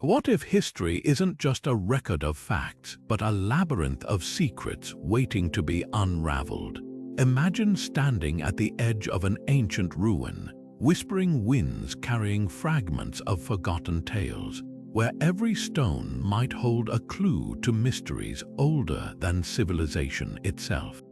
What if history isn't just a record of facts, but a labyrinth of secrets waiting to be unraveled? Imagine standing at the edge of an ancient ruin, whispering winds carrying fragments of forgotten tales, where every stone might hold a clue to mysteries older than civilization itself.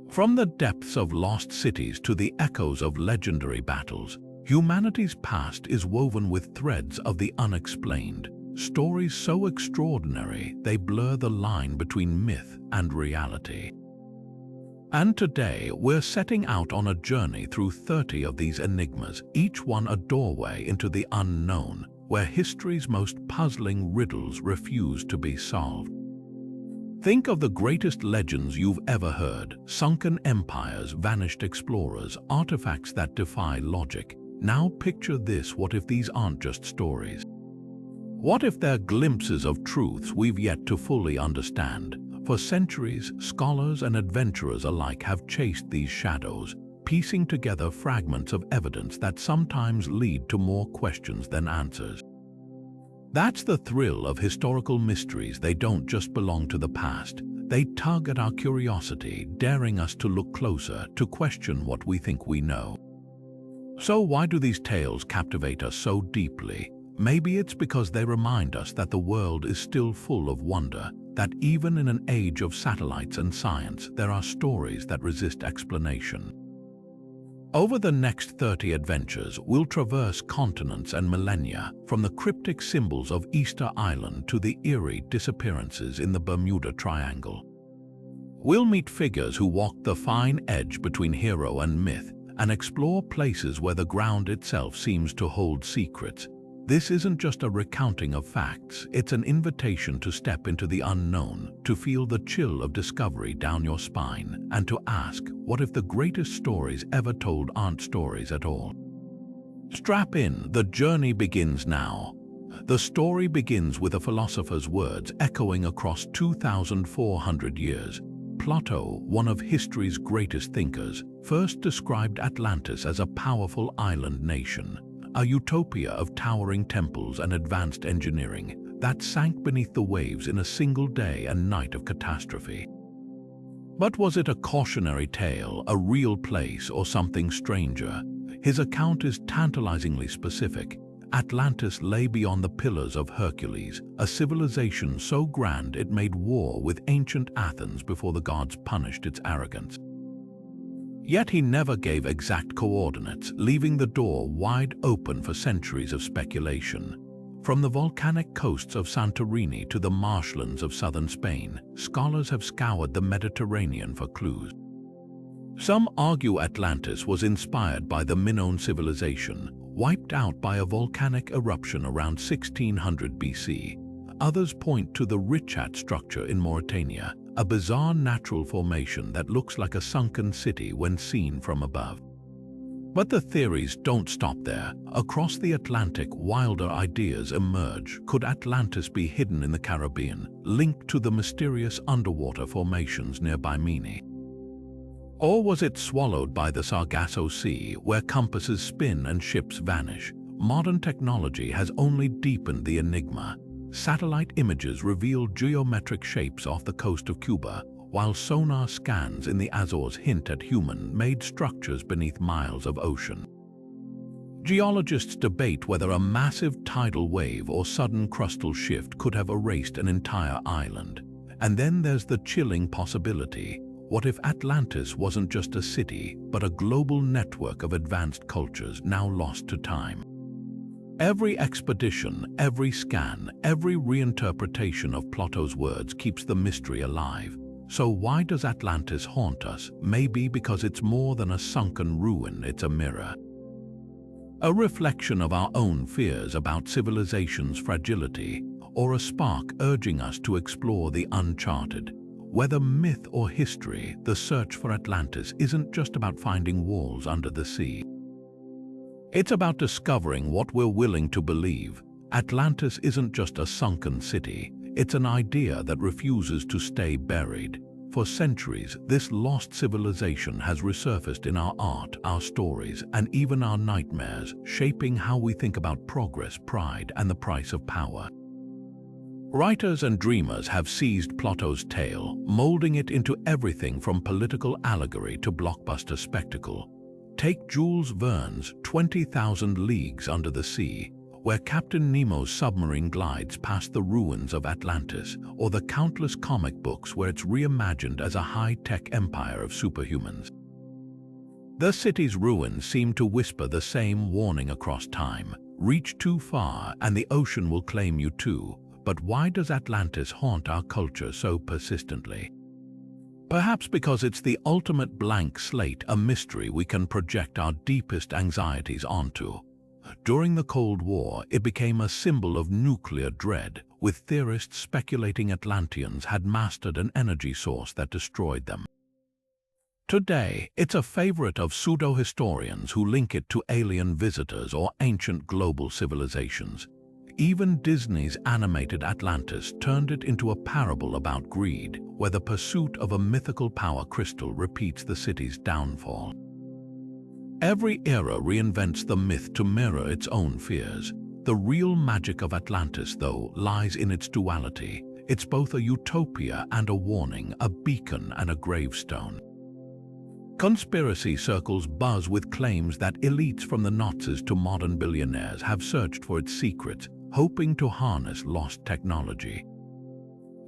From the depths of lost cities to the echoes of legendary battles, humanity's past is woven with threads of the unexplained, stories so extraordinary they blur the line between myth and reality. And today, we're setting out on a journey through 30 of these enigmas, each one a doorway into the unknown, where history's most puzzling riddles refuse to be solved. Think of the greatest legends you've ever heard: sunken empires, vanished explorers, artifacts that defy logic. Now picture this: what if these aren't just stories? What if they're glimpses of truths we've yet to fully understand? For centuries, scholars and adventurers alike have chased these shadows, piecing together fragments of evidence that sometimes lead to more questions than answers. That's the thrill of historical mysteries. They don't just belong to the past. They tug at our curiosity, daring us to look closer, to question what we think we know. So why do these tales captivate us so deeply? Maybe it's because they remind us that the world is still full of wonder, that even in an age of satellites and science, there are stories that resist explanation. Over the next 30 adventures, we'll traverse continents and millennia, from the cryptic symbols of Easter Island to the eerie disappearances in the Bermuda Triangle. We'll meet figures who walk the fine edge between hero and myth, and explore places where the ground itself seems to hold secrets. This isn't just a recounting of facts, it's an invitation to step into the unknown, to feel the chill of discovery down your spine, and to ask, what if the greatest stories ever told aren't stories at all? Strap in, the journey begins now. The story begins with a philosopher's words echoing across 2,400 years. Plato, one of history's greatest thinkers, first described Atlantis as a powerful island nation, a utopia of towering temples and advanced engineering that sank beneath the waves in a single day and night of catastrophe. But was it a cautionary tale, a real place, or something stranger? His account is tantalizingly specific. Atlantis lay beyond the Pillars of Hercules, a civilization so grand it made war with ancient Athens before the gods punished its arrogance. Yet he never gave exact coordinates, leaving the door wide open for centuries of speculation. From the volcanic coasts of Santorini to the marshlands of southern Spain, scholars have scoured the Mediterranean for clues. Some argue Atlantis was inspired by the Minoan civilization, wiped out by a volcanic eruption around 1600 BC. Others point to the Richat structure in Mauritania, a bizarre natural formation that looks like a sunken city when seen from above. But the theories don't stop there. Across the Atlantic, wilder ideas emerge. Could Atlantis be hidden in the Caribbean, linked to the mysterious underwater formations near Bimini? Or was it swallowed by the Sargasso Sea, where compasses spin and ships vanish? Modern technology has only deepened the enigma. Satellite images reveal geometric shapes off the coast of Cuba, while sonar scans in the Azores hint at human-made structures beneath miles of ocean. Geologists debate whether a massive tidal wave or sudden crustal shift could have erased an entire island. And then there's the chilling possibility: what if Atlantis wasn't just a city, but a global network of advanced cultures now lost to time? Every expedition, every scan, every reinterpretation of Plato's words keeps the mystery alive. So why does Atlantis haunt us? Maybe because it's more than a sunken ruin, it's a mirror. A reflection of our own fears about civilization's fragility, or a spark urging us to explore the uncharted. Whether myth or history, the search for Atlantis isn't just about finding walls under the sea. It's about discovering what we're willing to believe. Atlantis isn't just a sunken city, it's an idea that refuses to stay buried. For centuries, this lost civilization has resurfaced in our art, our stories, and even our nightmares, shaping how we think about progress, pride, and the price of power. Writers and dreamers have seized Plato's tale, molding it into everything from political allegory to blockbuster spectacle. Take Jules Verne's 20,000 Leagues Under the Sea, where Captain Nemo's submarine glides past the ruins of Atlantis, or the countless comic books where it's reimagined as a high-tech empire of superhumans. The city's ruins seem to whisper the same warning across time: reach too far and the ocean will claim you too. But why does Atlantis haunt our culture so persistently? Perhaps because it's the ultimate blank slate, a mystery we can project our deepest anxieties onto. During the Cold War, it became a symbol of nuclear dread, with theorists speculating Atlanteans had mastered an energy source that destroyed them. Today, it's a favorite of pseudo-historians who link it to alien visitors or ancient global civilizations. Even Disney's animated Atlantis turned it into a parable about greed, where the pursuit of a mythical power crystal repeats the city's downfall. Every era reinvents the myth to mirror its own fears. The real magic of Atlantis, though, lies in its duality. It's both a utopia and a warning, a beacon and a gravestone. Conspiracy circles buzz with claims that elites from the Nazis to modern billionaires have searched for its secrets, hoping to harness lost technology.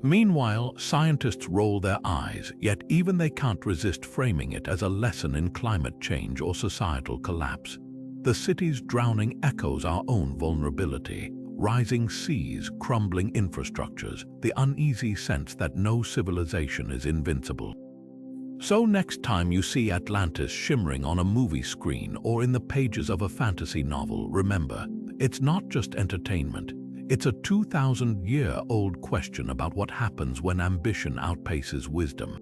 Meanwhile, scientists roll their eyes, yet even they can't resist framing it as a lesson in climate change or societal collapse. The city's drowning echoes our own vulnerability: rising seas, crumbling infrastructures, the uneasy sense that no civilization is invincible. So next time you see Atlantis shimmering on a movie screen or in the pages of a fantasy novel, remember, it's not just entertainment. It's a 2,000-year-old question about what happens when ambition outpaces wisdom.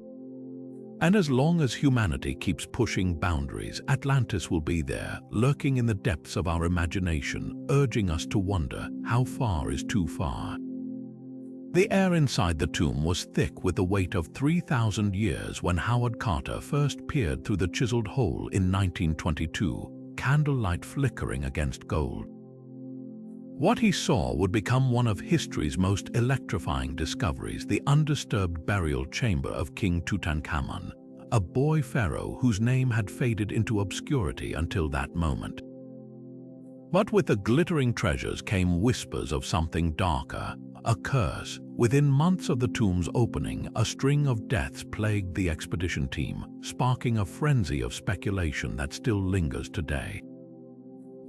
And as long as humanity keeps pushing boundaries, Atlantis will be there, lurking in the depths of our imagination, urging us to wonder, how far is too far? The air inside the tomb was thick with the weight of 3,000 years when Howard Carter first peered through the chiseled hole in 1922, candlelight flickering against gold. What he saw would become one of history's most electrifying discoveries: the undisturbed burial chamber of King Tutankhamun, a boy pharaoh whose name had faded into obscurity until that moment. But with the glittering treasures came whispers of something darker, a curse. Within months of the tomb's opening, a string of deaths plagued the expedition team, sparking a frenzy of speculation that still lingers today.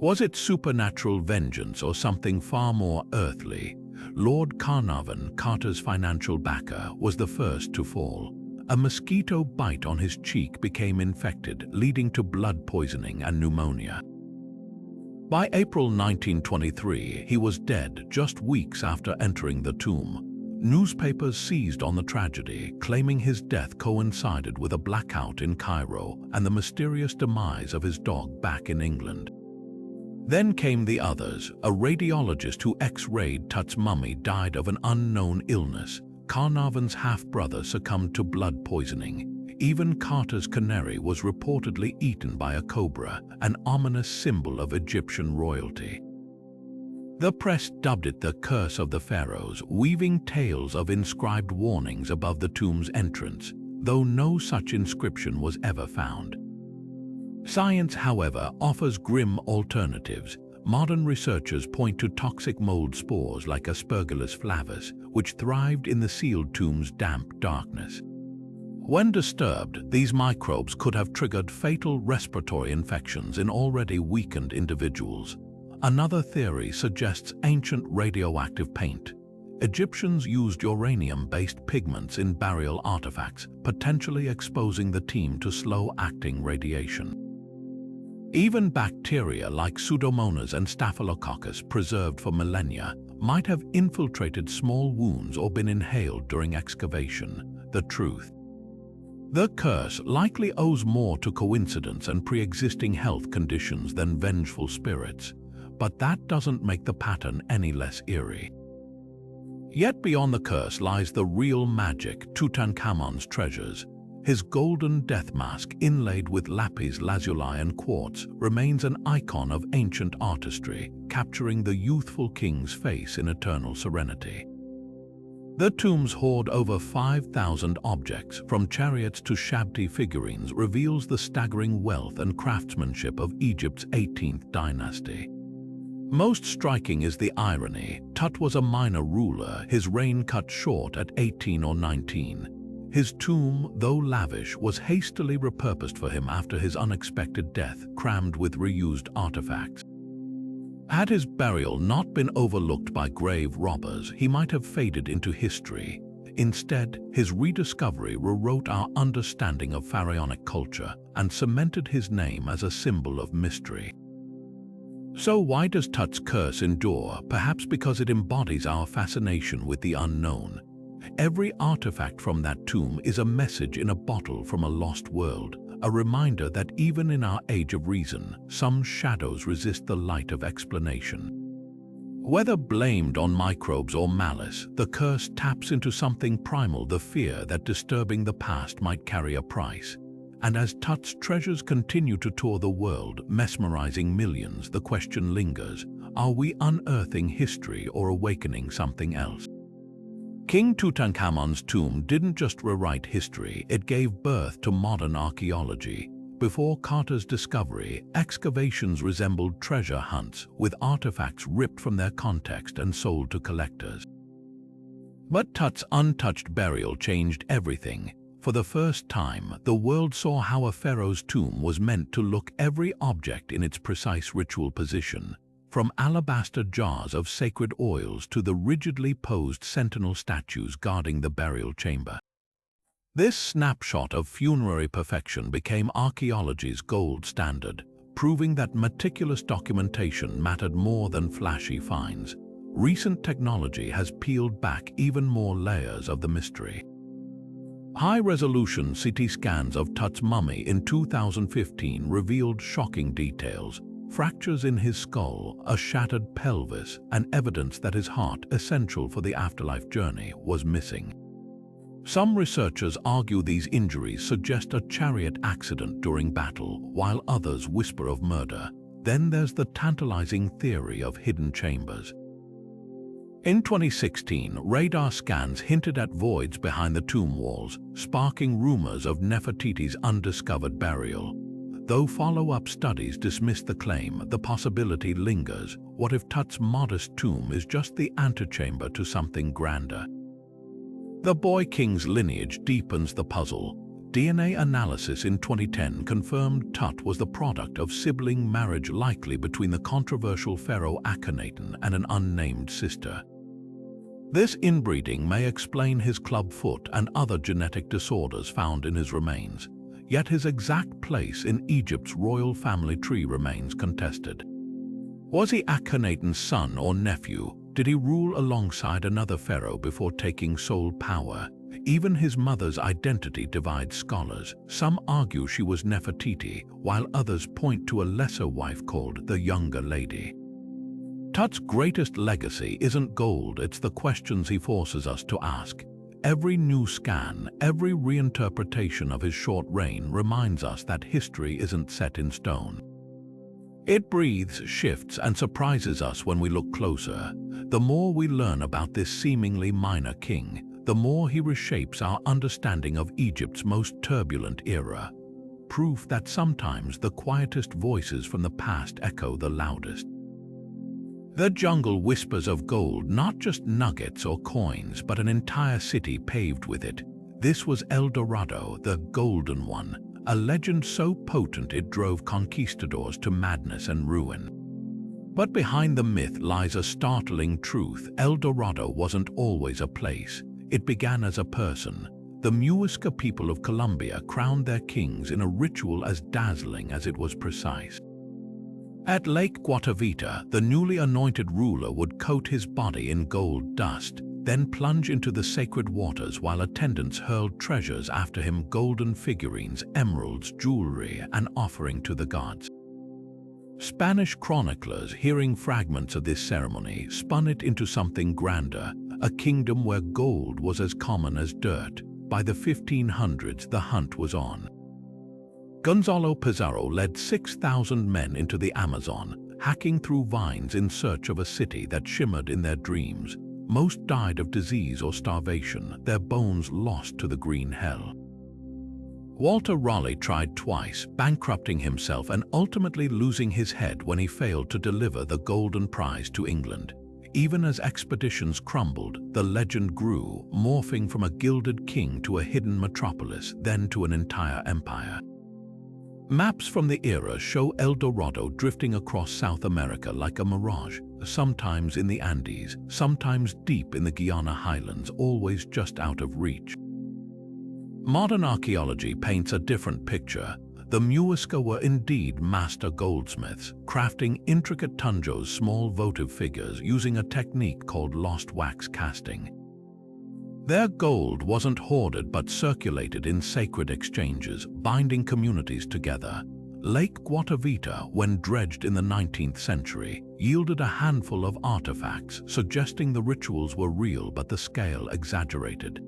Was it supernatural vengeance or something far more earthly? Lord Carnarvon, Carter's financial backer, was the first to fall. A mosquito bite on his cheek became infected, leading to blood poisoning and pneumonia. By April 1923, he was dead just weeks after entering the tomb. Newspapers seized on the tragedy, claiming his death coincided with a blackout in Cairo and the mysterious demise of his dog back in England. Then came the others. A radiologist who X-rayed Tut's mummy died of an unknown illness. Carnarvon's half-brother succumbed to blood poisoning. Even Carter's canary was reportedly eaten by a cobra, an ominous symbol of Egyptian royalty. The press dubbed it the Curse of the Pharaohs, weaving tales of inscribed warnings above the tomb's entrance, though no such inscription was ever found. Science, however, offers grim alternatives. Modern researchers point to toxic mold spores like Aspergillus flavus, which thrived in the sealed tomb's damp darkness. When disturbed, these microbes could have triggered fatal respiratory infections in already weakened individuals. Another theory suggests ancient radioactive paint. Egyptians used uranium-based pigments in burial artifacts, potentially exposing the team to slow-acting radiation. Even bacteria like Pseudomonas and Staphylococcus, preserved for millennia, might have infiltrated small wounds or been inhaled during excavation. The truth: the curse likely owes more to coincidence and pre-existing health conditions than vengeful spirits, but that doesn't make the pattern any less eerie. Yet beyond the curse lies the real magic, Tutankhamun's treasures. His golden death mask, inlaid with lapis lazuli and quartz, remains an icon of ancient artistry, capturing the youthful king's face in eternal serenity. The tomb's hoard over 5,000 objects, from chariots to shabty figurines, reveals the staggering wealth and craftsmanship of Egypt's 18th dynasty. Most striking is the irony. Tut was a minor ruler, his reign cut short at 18 or 19. His tomb, though lavish, was hastily repurposed for him after his unexpected death, crammed with reused artifacts. Had his burial not been overlooked by grave robbers, he might have faded into history. Instead, his rediscovery rewrote our understanding of pharaonic culture and cemented his name as a symbol of mystery. So why does Tut's curse endure? Perhaps because it embodies our fascination with the unknown. Every artifact from that tomb is a message in a bottle from a lost world, a reminder that even in our age of reason, some shadows resist the light of explanation. Whether blamed on microbes or malice, the curse taps into something primal, the fear that disturbing the past might carry a price. And as Tut's treasures continue to tour the world, mesmerizing millions, the question lingers: are we unearthing history or awakening something else? King Tutankhamun's tomb didn't just rewrite history, it gave birth to modern archaeology. Before Carter's discovery, excavations resembled treasure hunts, with artifacts ripped from their context and sold to collectors. But Tut's untouched burial changed everything. For the first time, the world saw how a pharaoh's tomb was meant to look, every object in its precise ritual position, from alabaster jars of sacred oils to the rigidly posed sentinel statues guarding the burial chamber. This snapshot of funerary perfection became archaeology's gold standard, proving that meticulous documentation mattered more than flashy finds. Recent technology has peeled back even more layers of the mystery. High-resolution CT scans of Tut's mummy in 2015 revealed shocking details: fractures in his skull, a shattered pelvis, and evidence that his heart, essential for the afterlife journey, was missing. Some researchers argue these injuries suggest a chariot accident during battle, while others whisper of murder. Then there's the tantalizing theory of hidden chambers. In 2016, radar scans hinted at voids behind the tomb walls, sparking rumors of Nefertiti's undiscovered burial. Though follow-up studies dismiss the claim, the possibility lingers. What if Tut's modest tomb is just the antechamber to something grander? The boy king's lineage deepens the puzzle. DNA analysis in 2010 confirmed Tut was the product of sibling marriage, likely between the controversial pharaoh Akhenaten and an unnamed sister. This inbreeding may explain his club foot and other genetic disorders found in his remains. Yet his exact place in Egypt's royal family tree remains contested. Was he Akhenaten's son or nephew? Did he rule alongside another pharaoh before taking sole power? Even his mother's identity divides scholars. Some argue she was Nefertiti, while others point to a lesser wife called the Younger Lady. Tut's greatest legacy isn't gold, it's the questions he forces us to ask. Every new scan, every reinterpretation of his short reign reminds us that history isn't set in stone. It breathes, shifts, and surprises us when we look closer. The more we learn about this seemingly minor king, the more he reshapes our understanding of Egypt's most turbulent era. Proof that sometimes the quietest voices from the past echo the loudest. The jungle whispers of gold, not just nuggets or coins, but an entire city paved with it. This was El Dorado, the Golden One, a legend so potent it drove conquistadors to madness and ruin. But behind the myth lies a startling truth. El Dorado wasn't always a place. It began as a person. The Muisca people of Colombia crowned their kings in a ritual as dazzling as it was precise. At Lake Guatavita, the newly anointed ruler would coat his body in gold dust, then plunge into the sacred waters while attendants hurled treasures after him: golden figurines, emeralds, jewelry, an offering to the gods. Spanish chroniclers, hearing fragments of this ceremony, spun it into something grander: a kingdom where gold was as common as dirt. By the 1500s, the hunt was on. Gonzalo Pizarro led 6,000 men into the Amazon, hacking through vines in search of a city that shimmered in their dreams. Most died of disease or starvation, their bones lost to the green hell. Walter Raleigh tried twice, bankrupting himself and ultimately losing his head when he failed to deliver the golden prize to England. Even as expeditions crumbled, the legend grew, morphing from a gilded king to a hidden metropolis, then to an entire empire. Maps from the era show El Dorado drifting across South America like a mirage, sometimes in the Andes, sometimes deep in the Guiana highlands, always just out of reach. Modern archaeology paints a different picture. The Muisca were indeed master goldsmiths, crafting intricate tunjos, small votive figures, using a technique called lost wax casting. Their gold wasn't hoarded but circulated in sacred exchanges, binding communities together. Lake Guatavita, when dredged in the 19th century, yielded a handful of artifacts, suggesting the rituals were real but the scale exaggerated.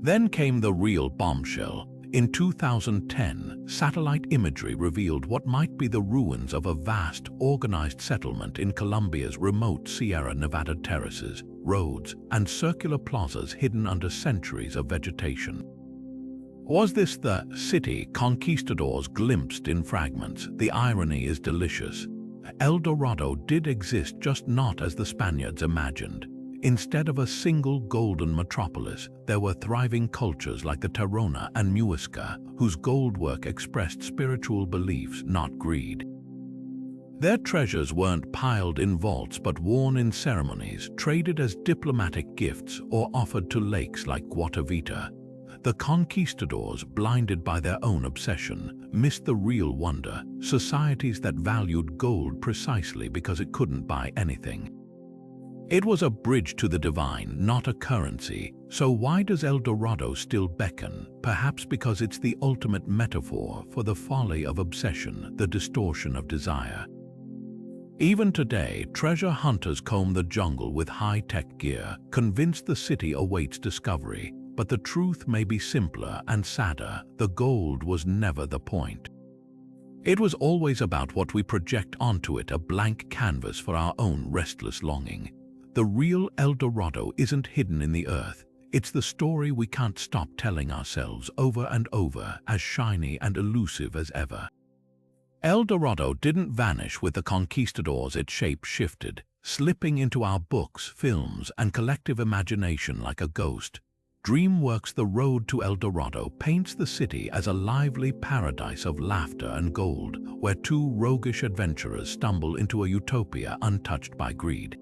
Then came the real bombshell. In 2010, satellite imagery revealed what might be the ruins of a vast, organized settlement in Colombia's remote Sierra Nevada terraces, roads, and circular plazas hidden under centuries of vegetation. Was this the city conquistadors glimpsed in fragments? The irony is delicious. El Dorado did exist, just not as the Spaniards imagined. Instead of a single golden metropolis, there were thriving cultures like the Tairona and Muisca, whose goldwork expressed spiritual beliefs, not greed. Their treasures weren't piled in vaults but worn in ceremonies, traded as diplomatic gifts, or offered to lakes like Guatavita. The conquistadors, blinded by their own obsession, missed the real wonder: societies that valued gold precisely because it couldn't buy anything. It was a bridge to the divine, not a currency. So why does El Dorado still beckon? Perhaps because it's the ultimate metaphor for the folly of obsession, the distortion of desire. Even today, treasure hunters comb the jungle with high-tech gear, convinced the city awaits discovery. But the truth may be simpler and sadder. The gold was never the point. It was always about what we project onto it, a blank canvas for our own restless longing. The real El Dorado isn't hidden in the earth. It's the story we can't stop telling ourselves over and over, as shiny and elusive as ever. El Dorado didn't vanish with the conquistadors, its shape shifted, slipping into our books, films, and collective imagination like a ghost. DreamWorks' The Road to El Dorado paints the city as a lively paradise of laughter and gold, where two roguish adventurers stumble into a utopia untouched by greed.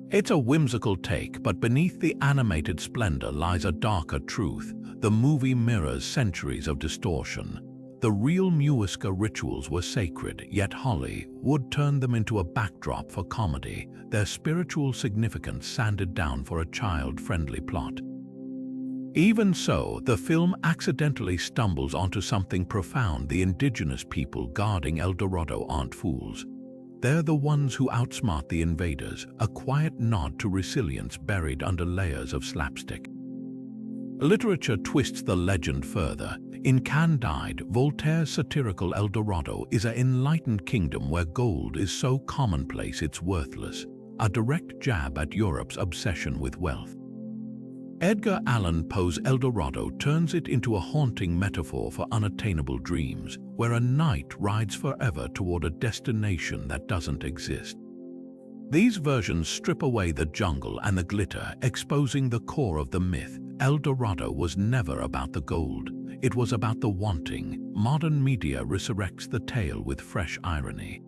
It's a whimsical take, but beneath the animated splendor lies a darker truth. The movie mirrors centuries of distortion. The real Muisca rituals were sacred, yet Hollywood turned them into a backdrop for comedy, their spiritual significance sanded down for a child-friendly plot. Even so, the film accidentally stumbles onto something profound. The indigenous people guarding El Dorado aren't fools. They're the ones who outsmart the invaders, a quiet nod to resilience buried under layers of slapstick. Literature twists the legend further. In Candide, Voltaire's satirical El Dorado is an enlightened kingdom where gold is so commonplace it's worthless, a direct jab at Europe's obsession with wealth. Edgar Allan Poe's El Dorado turns it into a haunting metaphor for unattainable dreams, where a knight rides forever toward a destination that doesn't exist. These versions strip away the jungle and the glitter, exposing the core of the myth. El Dorado was never about the gold. It was about the wanting. Modern media resurrects the tale with fresh irony.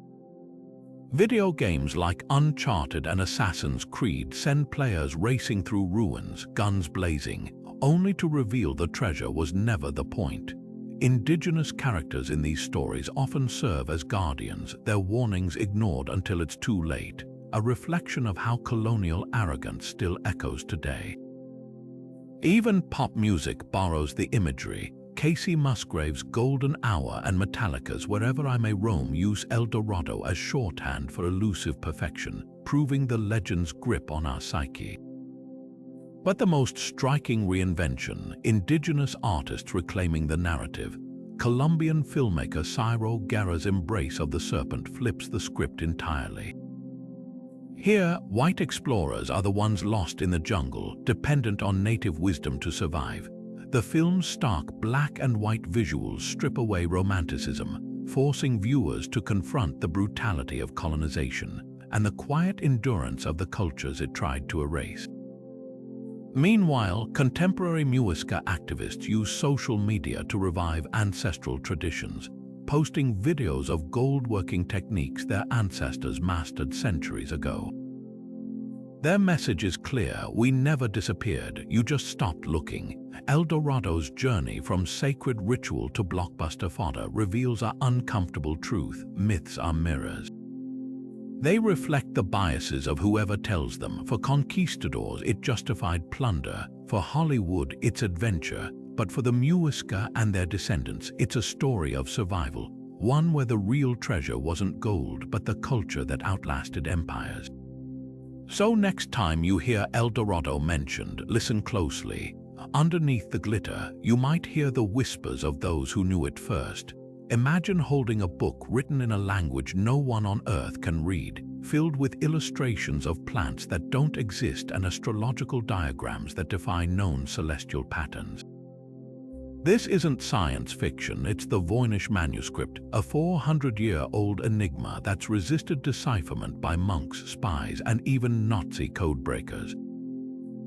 Video games like Uncharted and Assassin's Creed send players racing through ruins, guns blazing, only to reveal the treasure was never the point. Indigenous characters in these stories often serve as guardians, their warnings ignored until it's too late, a reflection of how colonial arrogance still echoes today. Even pop music borrows the imagery. Casey Musgrave's Golden Hour and Metallica's Wherever I May Roam use El Dorado as shorthand for elusive perfection, proving the legend's grip on our psyche. But the most striking reinvention, indigenous artists reclaiming the narrative. Colombian filmmaker Ciro Guerra's embrace of the serpent flips the script entirely. Here, white explorers are the ones lost in the jungle, dependent on native wisdom to survive. The film's stark black and white visuals strip away romanticism, forcing viewers to confront the brutality of colonization and the quiet endurance of the cultures it tried to erase. Meanwhile, contemporary Muisca activists use social media to revive ancestral traditions, posting videos of gold-working techniques their ancestors mastered centuries ago. Their message is clear: we never disappeared, you just stopped looking. El Dorado's journey from sacred ritual to blockbuster fodder reveals an uncomfortable truth: myths are mirrors. They reflect the biases of whoever tells them. For conquistadors, it justified plunder. For Hollywood, it's adventure. But for the Muisca and their descendants, it's a story of survival. One where the real treasure wasn't gold, but the culture that outlasted empires. So next time you hear El Dorado mentioned, listen closely. Underneath the glitter, you might hear the whispers of those who knew it first. Imagine holding a book written in a language no one on Earth can read, filled with illustrations of plants that don't exist and astrological diagrams that defy known celestial patterns. This isn't science fiction, it's the Voynich Manuscript, a 400-year-old enigma that's resisted decipherment by monks, spies, and even Nazi codebreakers.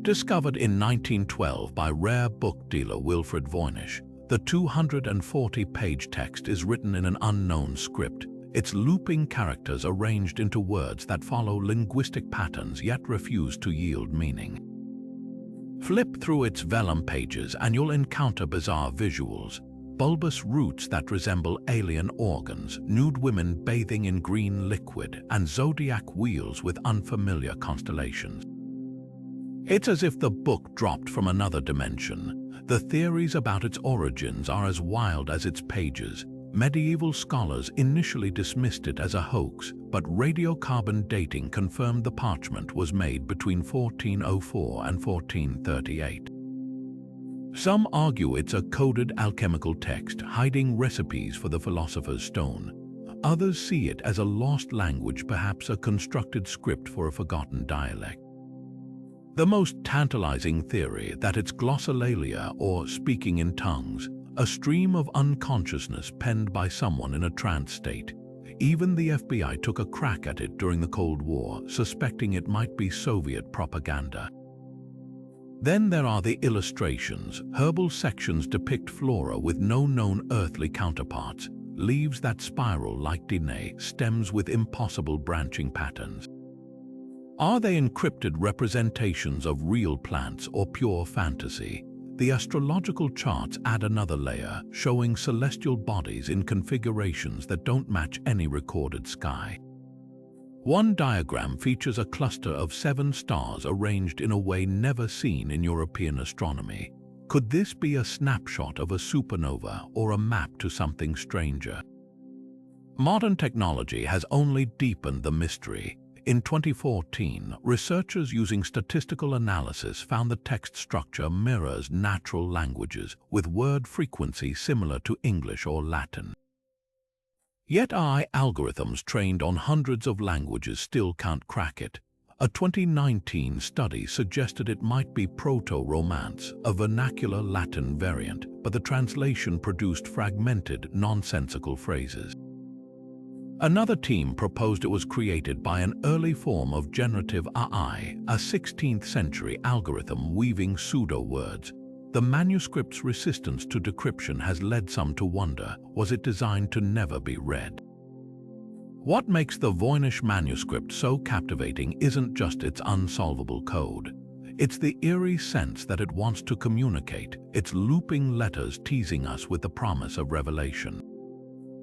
Discovered in 1912 by rare book dealer Wilfred Voynich, the 240-page text is written in an unknown script, its looping characters arranged into words that follow linguistic patterns yet refuse to yield meaning. Flip through its vellum pages and you'll encounter bizarre visuals: bulbous roots that resemble alien organs, nude women bathing in green liquid, and zodiac wheels with unfamiliar constellations. It's as if the book dropped from another dimension. The theories about its origins are as wild as its pages. Medieval scholars initially dismissed it as a hoax, but radiocarbon dating confirmed the parchment was made between 1404 and 1438. Some argue it's a coded alchemical text hiding recipes for the philosopher's stone. Others see it as a lost language, perhaps a constructed script for a forgotten dialect. The most tantalizing theory that it's glossolalia, or speaking in tongues, a stream of unconsciousness penned by someone in a trance state. Even the FBI took a crack at it during the Cold War, suspecting it might be Soviet propaganda. Then there are the illustrations. Herbal sections depict flora with no known earthly counterparts, leaves that spiral like Dine, stems with impossible branching patterns. Are they encrypted representations of real plants or pure fantasy? The astrological charts add another layer, showing celestial bodies in configurations that don't match any recorded sky. One diagram features a cluster of 7 stars arranged in a way never seen in European astronomy. Could this be a snapshot of a supernova or a map to something stranger? Modern technology has only deepened the mystery. In 2014, researchers using statistical analysis found the text structure mirrors natural languages, with word frequency similar to English or Latin. Yet AI algorithms trained on hundreds of languages still can't crack it. A 2019 study suggested it might be Proto-Romance, a vernacular Latin variant, but the translation produced fragmented, nonsensical phrases. Another team proposed it was created by an early form of generative AI, a 16th-century algorithm weaving pseudo-words. The manuscript's resistance to decryption has led some to wonder, was it designed to never be read? What makes the Voynich manuscript so captivating isn't just its unsolvable code. It's the eerie sense that it wants to communicate, its looping letters teasing us with the promise of revelation.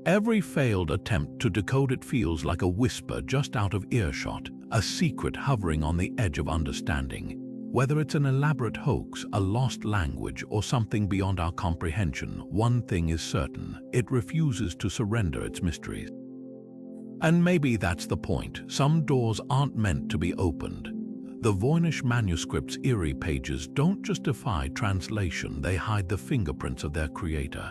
Every failed attempt to decode it feels like a whisper just out of earshot, a secret hovering on the edge of understanding. Whether it's an elaborate hoax, a lost language, or something beyond our comprehension, one thing is certain: it refuses to surrender its mysteries. And maybe that's the point. Some doors aren't meant to be opened. the Voynich Manuscript's eerie pages don't just defy translation, they hide the fingerprints of their creator.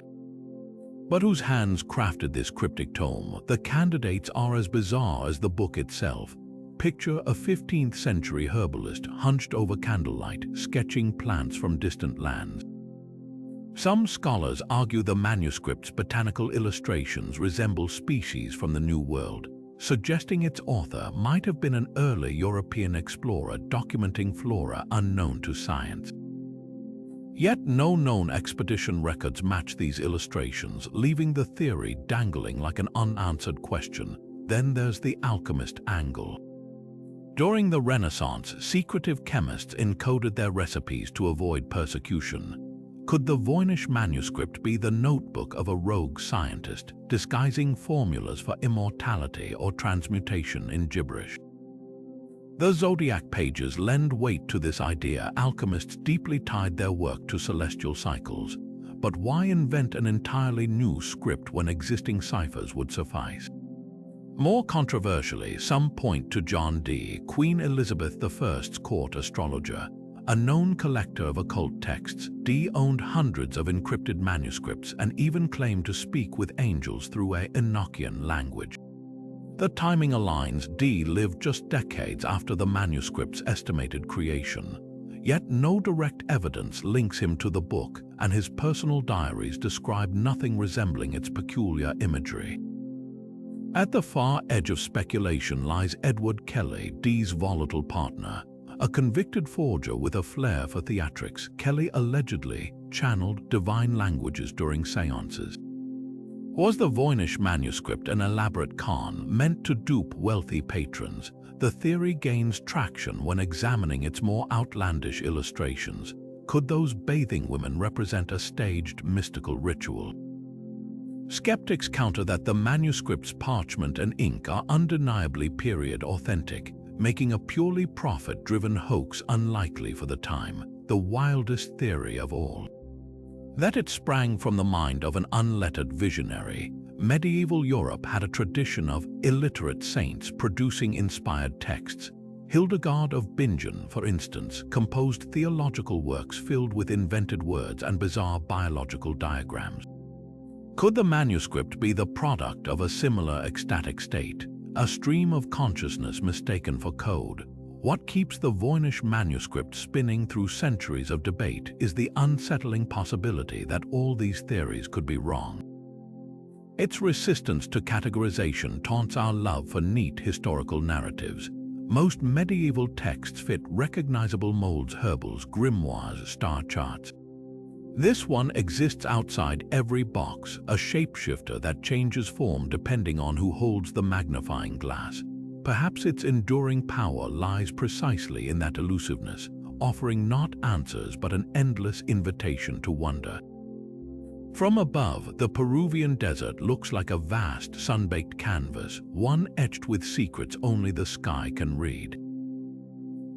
But whose hands crafted this cryptic tome? The candidates are as bizarre as the book itself. Picture a 15th century herbalist hunched over candlelight, sketching plants from distant lands. Some scholars argue the manuscript's botanical illustrations resemble species from the New World, suggesting its author might have been an early European explorer documenting flora unknown to science. Yet no known expedition records match these illustrations, leaving the theory dangling like an unanswered question. Then there's the alchemist angle. During the Renaissance, secretive chemists encoded their recipes to avoid persecution. Could the Voynich manuscript be the notebook of a rogue scientist, disguising formulas for immortality or transmutation in gibberish? The zodiac pages lend weight to this idea. Alchemists deeply tied their work to celestial cycles. But why invent an entirely new script when existing ciphers would suffice? More controversially, some point to John Dee, Queen Elizabeth I's court astrologer. A known collector of occult texts, Dee owned hundreds of encrypted manuscripts and even claimed to speak with angels through a Enochian language. The timing aligns. Dee lived just decades after the manuscript's estimated creation. Yet no direct evidence links him to the book, and his personal diaries describe nothing resembling its peculiar imagery. At the far edge of speculation lies Edward Kelly, Dee's volatile partner. A convicted forger with a flair for theatrics, Kelly allegedly channeled divine languages during seances. Was the Voynich manuscript an elaborate con meant to dupe wealthy patrons? The theory gains traction when examining its more outlandish illustrations. Could those bathing women represent a staged mystical ritual? Skeptics counter that the manuscript's parchment and ink are undeniably period authentic, making a purely profit-driven hoax unlikely for the time, the wildest theory of all. That it sprang from the mind of an unlettered visionary. Medieval Europe had a tradition of illiterate saints producing inspired texts. Hildegard of Bingen, for instance, composed theological works filled with invented words and bizarre biological diagrams. Could the manuscript be the product of a similar ecstatic state? A stream of consciousness mistaken for code? What keeps the Voynich manuscript spinning through centuries of debate is the unsettling possibility that all these theories could be wrong. Its resistance to categorization taunts our love for neat historical narratives. Most medieval texts fit recognizable molds: herbals, grimoires, star charts. This one exists outside every box, a shapeshifter that changes form depending on who holds the magnifying glass. Perhaps its enduring power lies precisely in that elusiveness, offering not answers but an endless invitation to wonder. From above, the Peruvian desert looks like a vast, sun-baked canvas, one etched with secrets only the sky can read.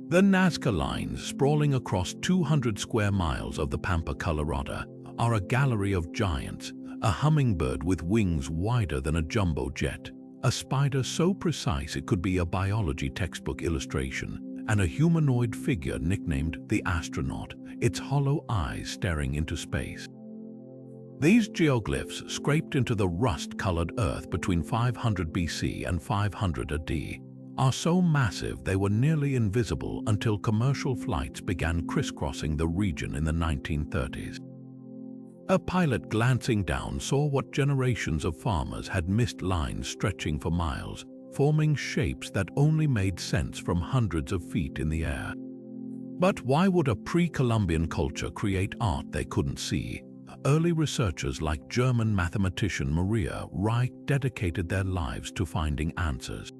The Nazca Lines, sprawling across 200 square miles of the Pampa Colorado, are a gallery of giants, a hummingbird with wings wider than a jumbo jet, a spider so precise it could be a biology textbook illustration, and a humanoid figure nicknamed the astronaut, its hollow eyes staring into space. These geoglyphs, scraped into the rust-colored earth between 500 BC and 500 AD, are so massive they were nearly invisible until commercial flights began crisscrossing the region in the 1930s. A pilot glancing down saw what generations of farmers had missed: lines stretching for miles, forming shapes that only made sense from hundreds of feet in the air. But why would a pre-Columbian culture create art they couldn't see? Early researchers like German mathematician Maria Reich dedicated their lives to finding answers.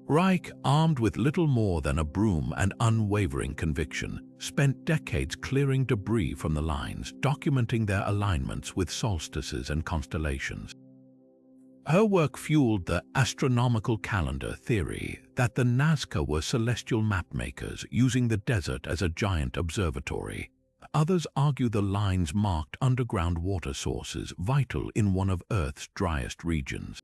Reich, armed with little more than a broom and unwavering conviction, spent decades clearing debris from the lines, documenting their alignments with solstices and constellations. Her work fueled the astronomical calendar theory that the Nazca were celestial mapmakers using the desert as a giant observatory. Others argue the lines marked underground water sources vital in one of Earth's driest regions.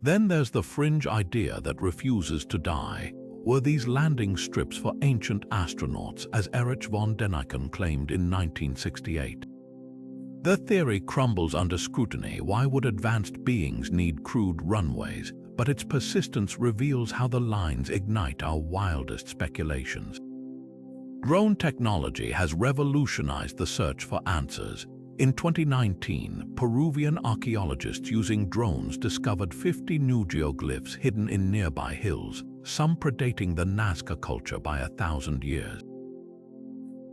Then there's the fringe idea that refuses to die. Were these landing strips for ancient astronauts, as Erich von Däniken claimed in 1968? The theory crumbles under scrutiny. Why would advanced beings need crude runways? But its persistence reveals how the lines ignite our wildest speculations. Drone technology has revolutionized the search for answers. In 2019, Peruvian archaeologists using drones discovered 50 new geoglyphs hidden in nearby hills, some predating the Nazca culture by 1,000 years.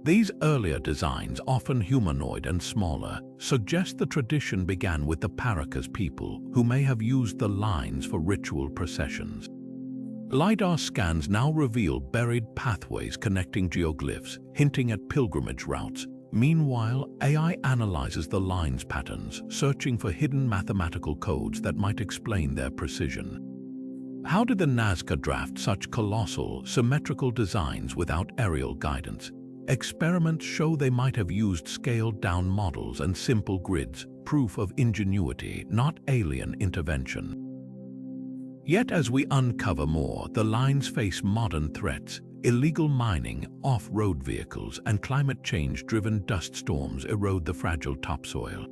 These earlier designs, often humanoid and smaller, suggest the tradition began with the Paracas people, who may have used the lines for ritual processions. LiDAR scans now reveal buried pathways connecting geoglyphs, hinting at pilgrimage routes. Meanwhile, AI analyzes the lines' patterns, searching for hidden mathematical codes that might explain their precision. How did the Nazca draft such colossal, symmetrical designs without aerial guidance? Experiments show they might have used scaled-down models and simple grids, proof of ingenuity, not alien intervention. Yet as we uncover more, the lines face modern threats. Illegal mining, off-road vehicles, and climate change-driven dust storms erode the fragile topsoil.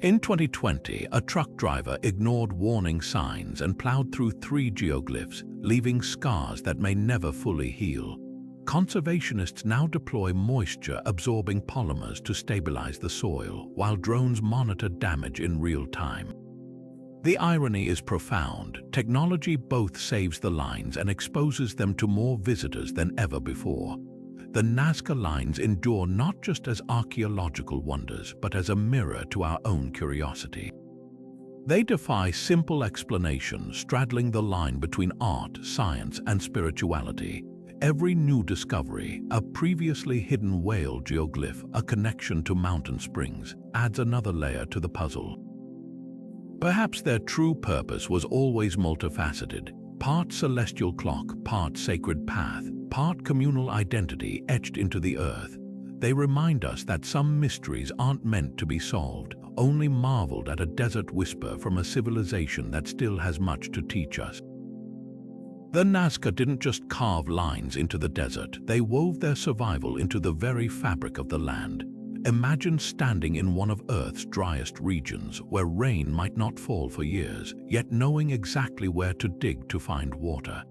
In 2020, a truck driver ignored warning signs and plowed through 3 geoglyphs, leaving scars that may never fully heal. Conservationists now deploy moisture-absorbing polymers to stabilize the soil, while drones monitor damage in real time. The irony is profound. Technology both saves the lines and exposes them to more visitors than ever before. The Nazca Lines endure not just as archaeological wonders, but as a mirror to our own curiosity. They defy simple explanation, straddling the line between art, science, and spirituality. Every new discovery, a previously hidden whale geoglyph, a connection to mountain springs, adds another layer to the puzzle. Perhaps their true purpose was always multifaceted, part celestial clock, part sacred path, part communal identity etched into the earth. They remind us that some mysteries aren't meant to be solved, only marveled at, a desert whisper from a civilization that still has much to teach us. The Nazca didn't just carve lines into the desert, they wove their survival into the very fabric of the land. Imagine standing in one of Earth's driest regions, where rain might not fall for years, yet knowing exactly where to dig to find water.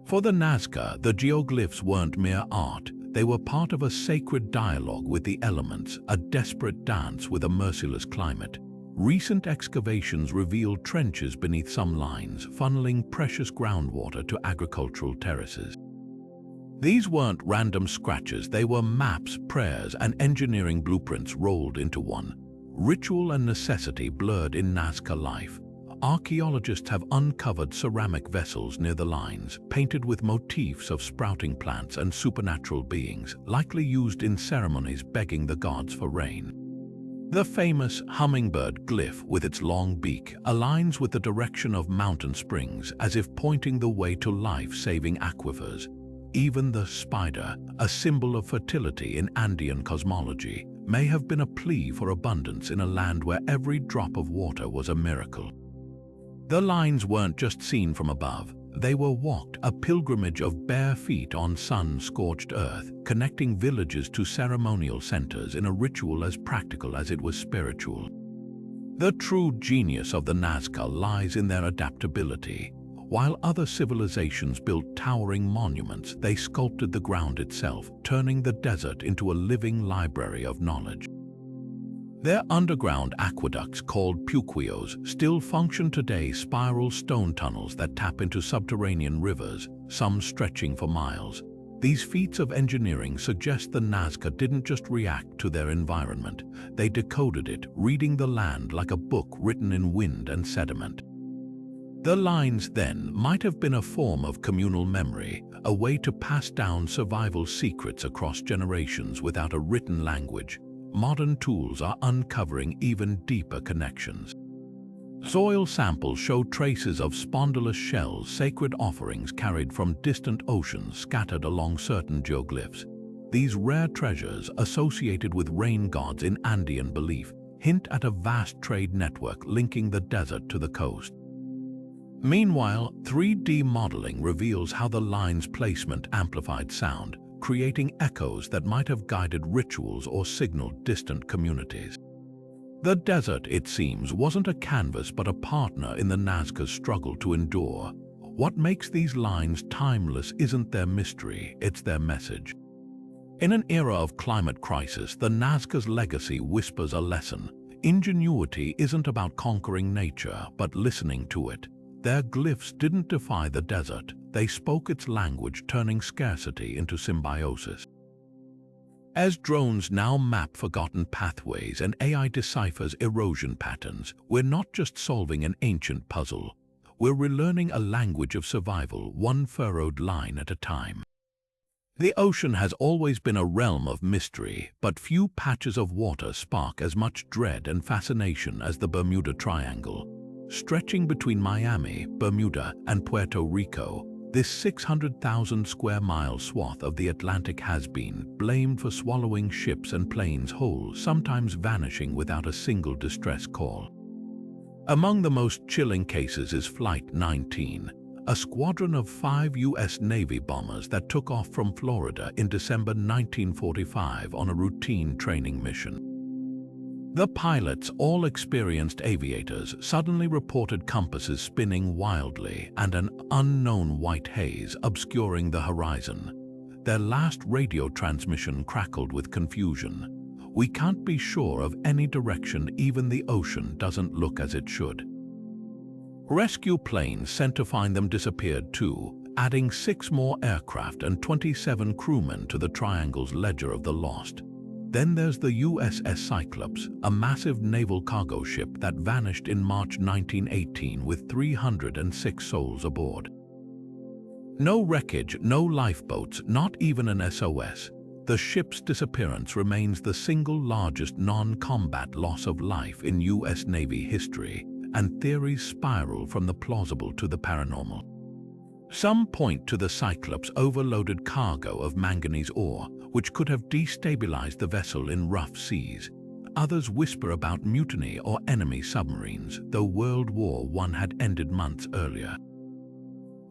For the Nazca, the geoglyphs weren't mere art, they were part of a sacred dialogue with the elements, a desperate dance with a merciless climate. Recent excavations revealed trenches beneath some lines, funneling precious groundwater to agricultural terraces. These weren't random scratches, they were maps, prayers, and engineering blueprints rolled into one. Ritual and necessity blurred in Nazca life. Archaeologists have uncovered ceramic vessels near the lines, painted with motifs of sprouting plants and supernatural beings, likely used in ceremonies begging the gods for rain. The famous hummingbird glyph with its long beak aligns with the direction of mountain springs, as if pointing the way to life-saving aquifers. Even the spider, a symbol of fertility in Andean cosmology, may have been a plea for abundance in a land where every drop of water was a miracle. The lines weren't just seen from above, they were walked, a pilgrimage of bare feet on sun-scorched earth, connecting villages to ceremonial centers in a ritual as practical as it was spiritual. The true genius of the Nazca lies in their adaptability. While other civilizations built towering monuments, they sculpted the ground itself, turning the desert into a living library of knowledge. Their underground aqueducts, called puquios, still function today, spiral stone tunnels that tap into subterranean rivers, some stretching for miles. These feats of engineering suggest the Nazca didn't just react to their environment, they decoded it, reading the land like a book written in wind and sediment. The lines, then, might have been a form of communal memory, a way to pass down survival secrets across generations without a written language. Modern tools are uncovering even deeper connections. Soil samples show traces of spondylus shells, sacred offerings carried from distant oceans scattered along certain geoglyphs. These rare treasures, associated with rain gods in Andean belief, hint at a vast trade network linking the desert to the coast. Meanwhile, 3D modeling reveals how the line's placement amplified sound, creating echoes that might have guided rituals or signaled distant communities. The desert, it seems, wasn't a canvas but a partner in the Nazca's struggle to endure. What makes these lines timeless isn't their mystery, it's their message. In an era of climate crisis, the Nazca's legacy whispers a lesson. Ingenuity isn't about conquering nature, but listening to it. Their glyphs didn't defy the desert, they spoke its language, turning scarcity into symbiosis. As drones now map forgotten pathways and AI deciphers erosion patterns, we're not just solving an ancient puzzle, we're relearning a language of survival, one furrowed line at a time. The ocean has always been a realm of mystery, but few patches of water spark as much dread and fascination as the Bermuda Triangle. Stretching between Miami, Bermuda, and Puerto Rico, this 600,000 square mile swath of the Atlantic has been blamed for swallowing ships and planes whole, sometimes vanishing without a single distress call. Among the most chilling cases is Flight 19, a squadron of 5 U.S. Navy bombers that took off from Florida in December 1945 on a routine training mission. The pilots, all experienced aviators, suddenly reported compasses spinning wildly and an unknown white haze obscuring the horizon. Their last radio transmission crackled with confusion. "We can't be sure of any direction, even the ocean doesn't look as it should." Rescue planes sent to find them disappeared too, adding 6 more aircraft and 27 crewmen to the Triangle's ledger of the lost. Then there's the USS Cyclops, a massive naval cargo ship that vanished in March 1918 with 306 souls aboard. No wreckage, no lifeboats, not even an SOS. The ship's disappearance remains the single largest non-combat loss of life in U.S. Navy history, and theories spiral from the plausible to the paranormal. Some point to the Cyclops' overloaded cargo of manganese ore, which could have destabilized the vessel in rough seas. Others whisper about mutiny or enemy submarines, though World War I had ended months earlier.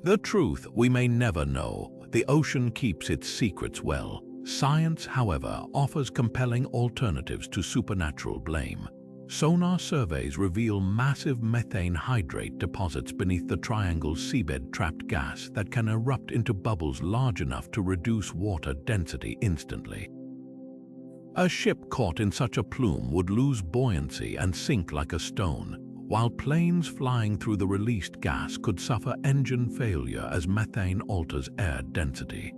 The truth we may never know. The ocean keeps its secrets well. Science, however, offers compelling alternatives to supernatural blame. Sonar surveys reveal massive methane hydrate deposits beneath the Triangle's seabed, trapped gas that can erupt into bubbles large enough to reduce water density instantly. A ship caught in such a plume would lose buoyancy and sink like a stone, while planes flying through the released gas could suffer engine failure as methane alters air density.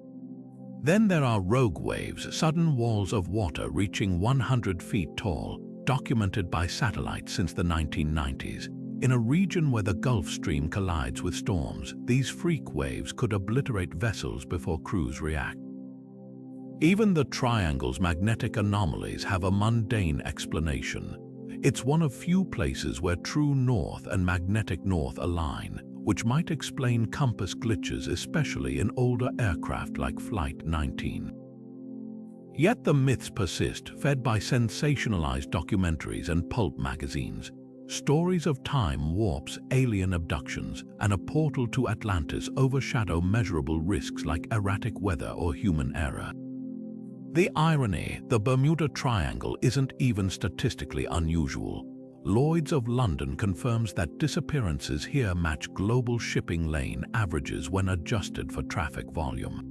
Then there are rogue waves, sudden walls of water reaching 100 feet tall, documented by satellite since the 1990s. In a region where the Gulf Stream collides with storms, these freak waves could obliterate vessels before crews react. Even the Triangle's magnetic anomalies have a mundane explanation. It's one of few places where true north and magnetic north align, which might explain compass glitches, especially in older aircraft like Flight 19. Yet the myths persist, fed by sensationalized documentaries and pulp magazines. Stories of time warps, alien abductions, and a portal to Atlantis overshadow measurable risks like erratic weather or human error. The irony, the Bermuda Triangle isn't even statistically unusual. Lloyd's of London confirms that disappearances here match global shipping lane averages when adjusted for traffic volume.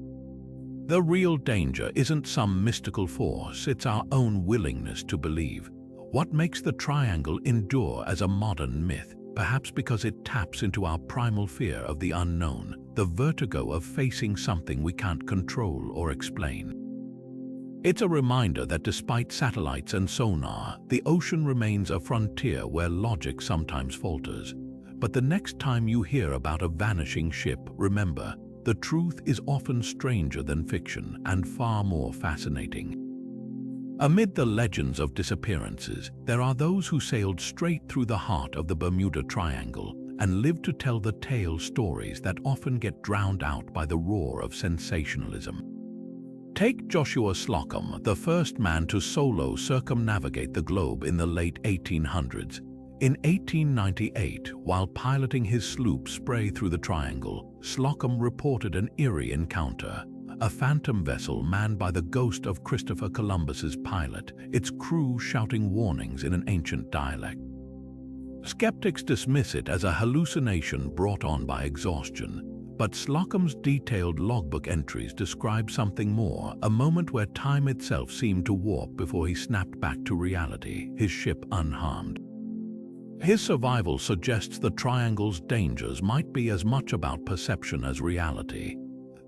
The real danger isn't some mystical force, it's our own willingness to believe. What makes the Triangle endure as a modern myth? Perhaps because it taps into our primal fear of the unknown, the vertigo of facing something we can't control or explain. It's a reminder that despite satellites and sonar, the ocean remains a frontier where logic sometimes falters. But the next time you hear about a vanishing ship, remember, the truth is often stranger than fiction and far more fascinating. Amid the legends of disappearances, there are those who sailed straight through the heart of the Bermuda Triangle and lived to tell the tale stories that often get drowned out by the roar of sensationalism. Take Joshua Slocum, the first man to solo circumnavigate the globe in the late 1800s. In 1898, while piloting his sloop Spray through the Triangle, Slocum reported an eerie encounter. A phantom vessel manned by the ghost of Christopher Columbus's pilot, its crew shouting warnings in an ancient dialect. Skeptics dismiss it as a hallucination brought on by exhaustion, but Slocum's detailed logbook entries describe something more, a moment where time itself seemed to warp before he snapped back to reality, his ship unharmed. His survival suggests the Triangle's dangers might be as much about perception as reality.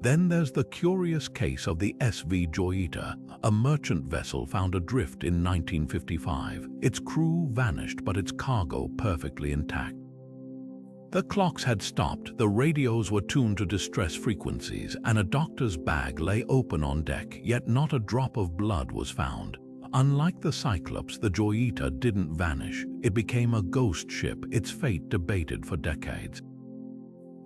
Then there's the curious case of the SV Joyita, a merchant vessel found adrift in 1955. Its crew vanished, but its cargo perfectly intact. The clocks had stopped, the radios were tuned to distress frequencies, and a doctor's bag lay open on deck, yet not a drop of blood was found. Unlike the Cyclops, the Joyita didn't vanish. It became a ghost ship, its fate debated for decades.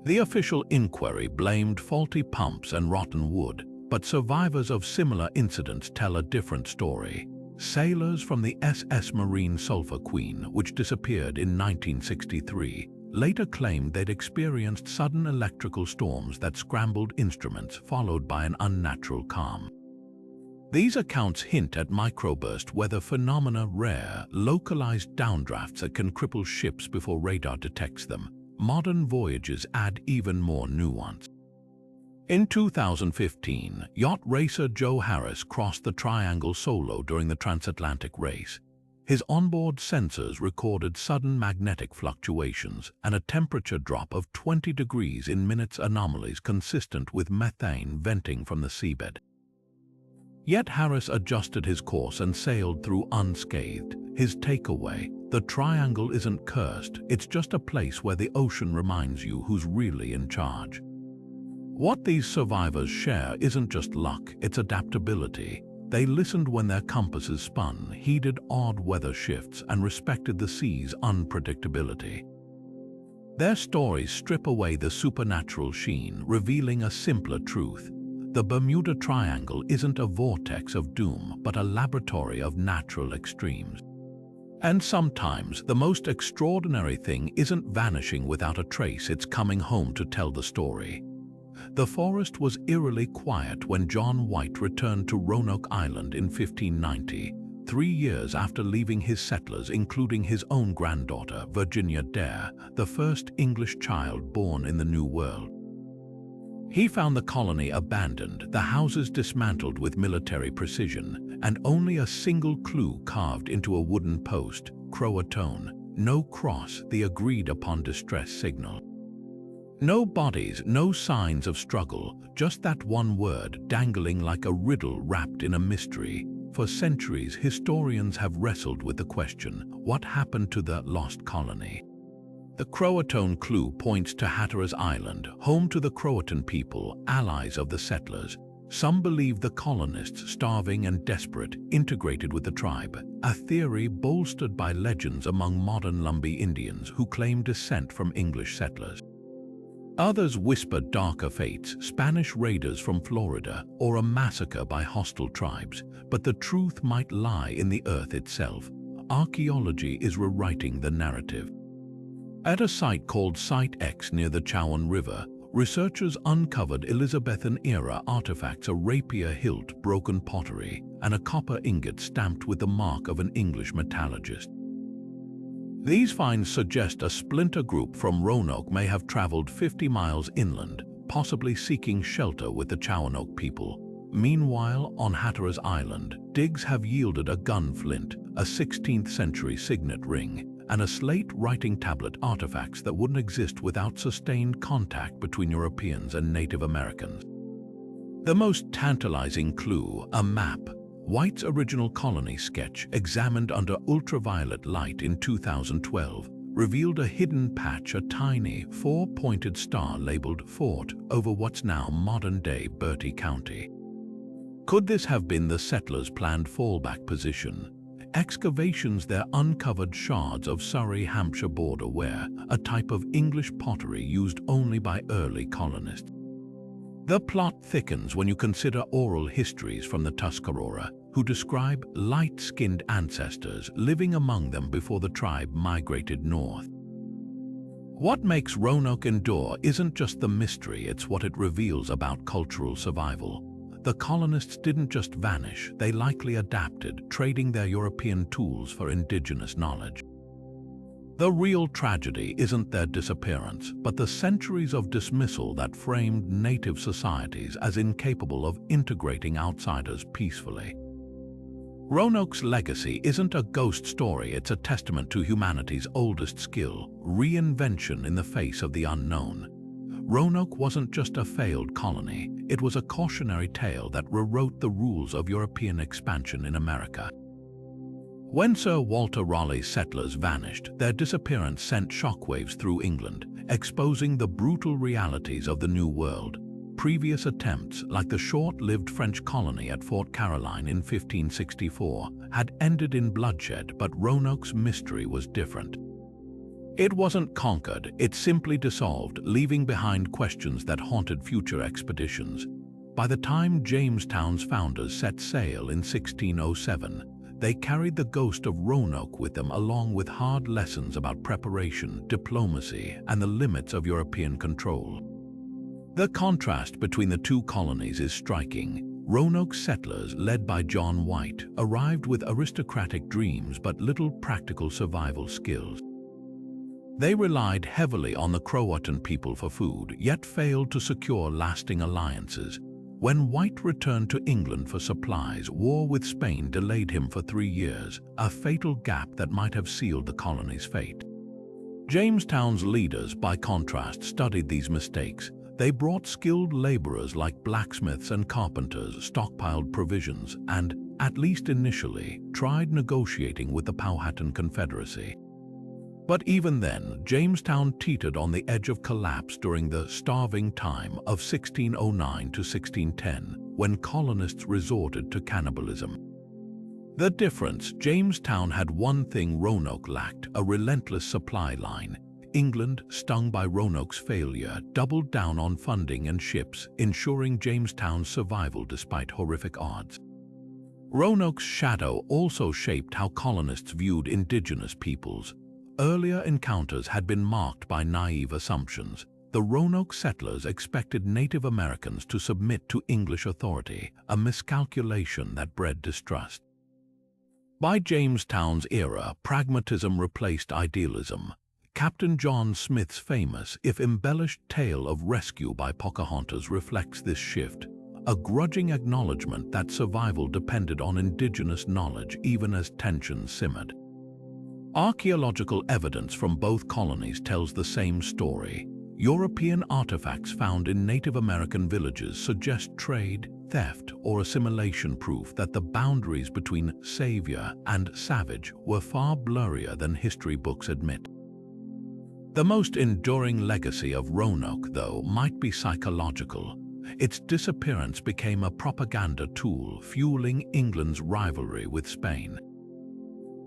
The official inquiry blamed faulty pumps and rotten wood, but survivors of similar incidents tell a different story. Sailors from the SS Marine Sulphur Queen, which disappeared in 1963, later claimed they'd experienced sudden electrical storms that scrambled instruments, followed by an unnatural calm. These accounts hint at microburst weather phenomena, rare, localized downdrafts that can cripple ships before radar detects them. Modern voyages add even more nuance. In 2015, yacht racer Joe Harris crossed the Triangle solo during the transatlantic race. His onboard sensors recorded sudden magnetic fluctuations and a temperature drop of 20 degrees in minutes, anomalies consistent with methane venting from the seabed. Yet Harris adjusted his course and sailed through unscathed. His takeaway: the Triangle isn't cursed, it's just a place where the ocean reminds you who's really in charge. What these survivors share isn't just luck, it's adaptability. They listened when their compasses spun, heeded odd weather shifts, and respected the sea's unpredictability. Their stories strip away the supernatural sheen, revealing a simpler truth. The Bermuda Triangle isn't a vortex of doom, but a laboratory of natural extremes. And sometimes the most extraordinary thing isn't vanishing without a trace, it's coming home to tell the story. The forest was eerily quiet when John White returned to Roanoke Island in 1590, 3 years after leaving his settlers, including his own granddaughter, Virginia Dare, the first English child born in the New World. He found the colony abandoned, the houses dismantled with military precision, and only a single clue carved into a wooden post, Croatoan, no cross, the agreed-upon distress signal. No bodies, no signs of struggle, just that one word dangling like a riddle wrapped in a mystery. For centuries, historians have wrestled with the question, what happened to the lost colony? The Croatoan clue points to Hatteras Island, home to the Croatan people, allies of the settlers. Some believe the colonists, starving and desperate, integrated with the tribe, a theory bolstered by legends among modern Lumbee Indians who claim descent from English settlers. Others whisper darker fates, Spanish raiders from Florida, or a massacre by hostile tribes, but the truth might lie in the earth itself. Archaeology is rewriting the narrative. At a site called Site X near the Chowan River, researchers uncovered Elizabethan-era artifacts, a rapier hilt, broken pottery, and a copper ingot stamped with the mark of an English metallurgist. These finds suggest a splinter group from Roanoke may have traveled 50 miles inland, possibly seeking shelter with the Chowanoke people. Meanwhile, on Hatteras Island, digs have yielded a gun flint, a 16th century signet ring, and a slate writing tablet, artifacts that wouldn't exist without sustained contact between Europeans and Native Americans. The most tantalizing clue, a map. White's original colony sketch, examined under ultraviolet light in 2012, revealed a hidden patch, a tiny, four-pointed star labeled Fort over what's now modern-day Bertie County. Could this have been the settlers' planned fallback position? Excavations there uncovered shards of Surrey, Hampshire border ware, a type of English pottery used only by early colonists. The plot thickens when you consider oral histories from the Tuscarora, who describe light-skinned ancestors living among them before the tribe migrated north. What makes Roanoke endure isn't just the mystery, it's what it reveals about cultural survival. The colonists didn't just vanish, they likely adapted, trading their European tools for indigenous knowledge. The real tragedy isn't their disappearance, but the centuries of dismissal that framed native societies as incapable of integrating outsiders peacefully. Roanoke's legacy isn't a ghost story, it's a testament to humanity's oldest skill, reinvention in the face of the unknown. Roanoke wasn't just a failed colony, it was a cautionary tale that rewrote the rules of European expansion in America. When Sir Walter Raleigh's settlers vanished, their disappearance sent shockwaves through England, exposing the brutal realities of the New World. Previous attempts, like the short-lived French colony at Fort Caroline in 1564, had ended in bloodshed, but Roanoke's mystery was different. It wasn't conquered, it simply dissolved, leaving behind questions that haunted future expeditions. By the time Jamestown's founders set sail in 1607, they carried the ghost of Roanoke with them, along with hard lessons about preparation, diplomacy, and the limits of European control. The contrast between the two colonies is striking. Roanoke's settlers, led by John White, arrived with aristocratic dreams but little practical survival skills. They relied heavily on the Croatan people for food, yet failed to secure lasting alliances. When White returned to England for supplies, war with Spain delayed him for 3 years, a fatal gap that might have sealed the colony's fate. Jamestown's leaders, by contrast, studied these mistakes. They brought skilled laborers like blacksmiths and carpenters, stockpiled provisions, and, at least initially, tried negotiating with the Powhatan Confederacy. But even then, Jamestown teetered on the edge of collapse during the starving time of 1609 to 1610, when colonists resorted to cannibalism. The difference: Jamestown had one thing Roanoke lacked, a relentless supply line. England, stung by Roanoke's failure, doubled down on funding and ships, ensuring Jamestown's survival despite horrific odds. Roanoke's shadow also shaped how colonists viewed indigenous peoples. Earlier encounters had been marked by naive assumptions. The Roanoke settlers expected Native Americans to submit to English authority, a miscalculation that bred distrust. By Jamestown's era, pragmatism replaced idealism. Captain John Smith's famous, if embellished, tale of rescue by Pocahontas reflects this shift, a grudging acknowledgement that survival depended on indigenous knowledge even as tensions simmered. Archaeological evidence from both colonies tells the same story. European artifacts found in Native American villages suggest trade, theft, or assimilation, proof that the boundaries between savior and savage were far blurrier than history books admit. The most enduring legacy of Roanoke, though, might be psychological. Its disappearance became a propaganda tool, fueling England's rivalry with Spain.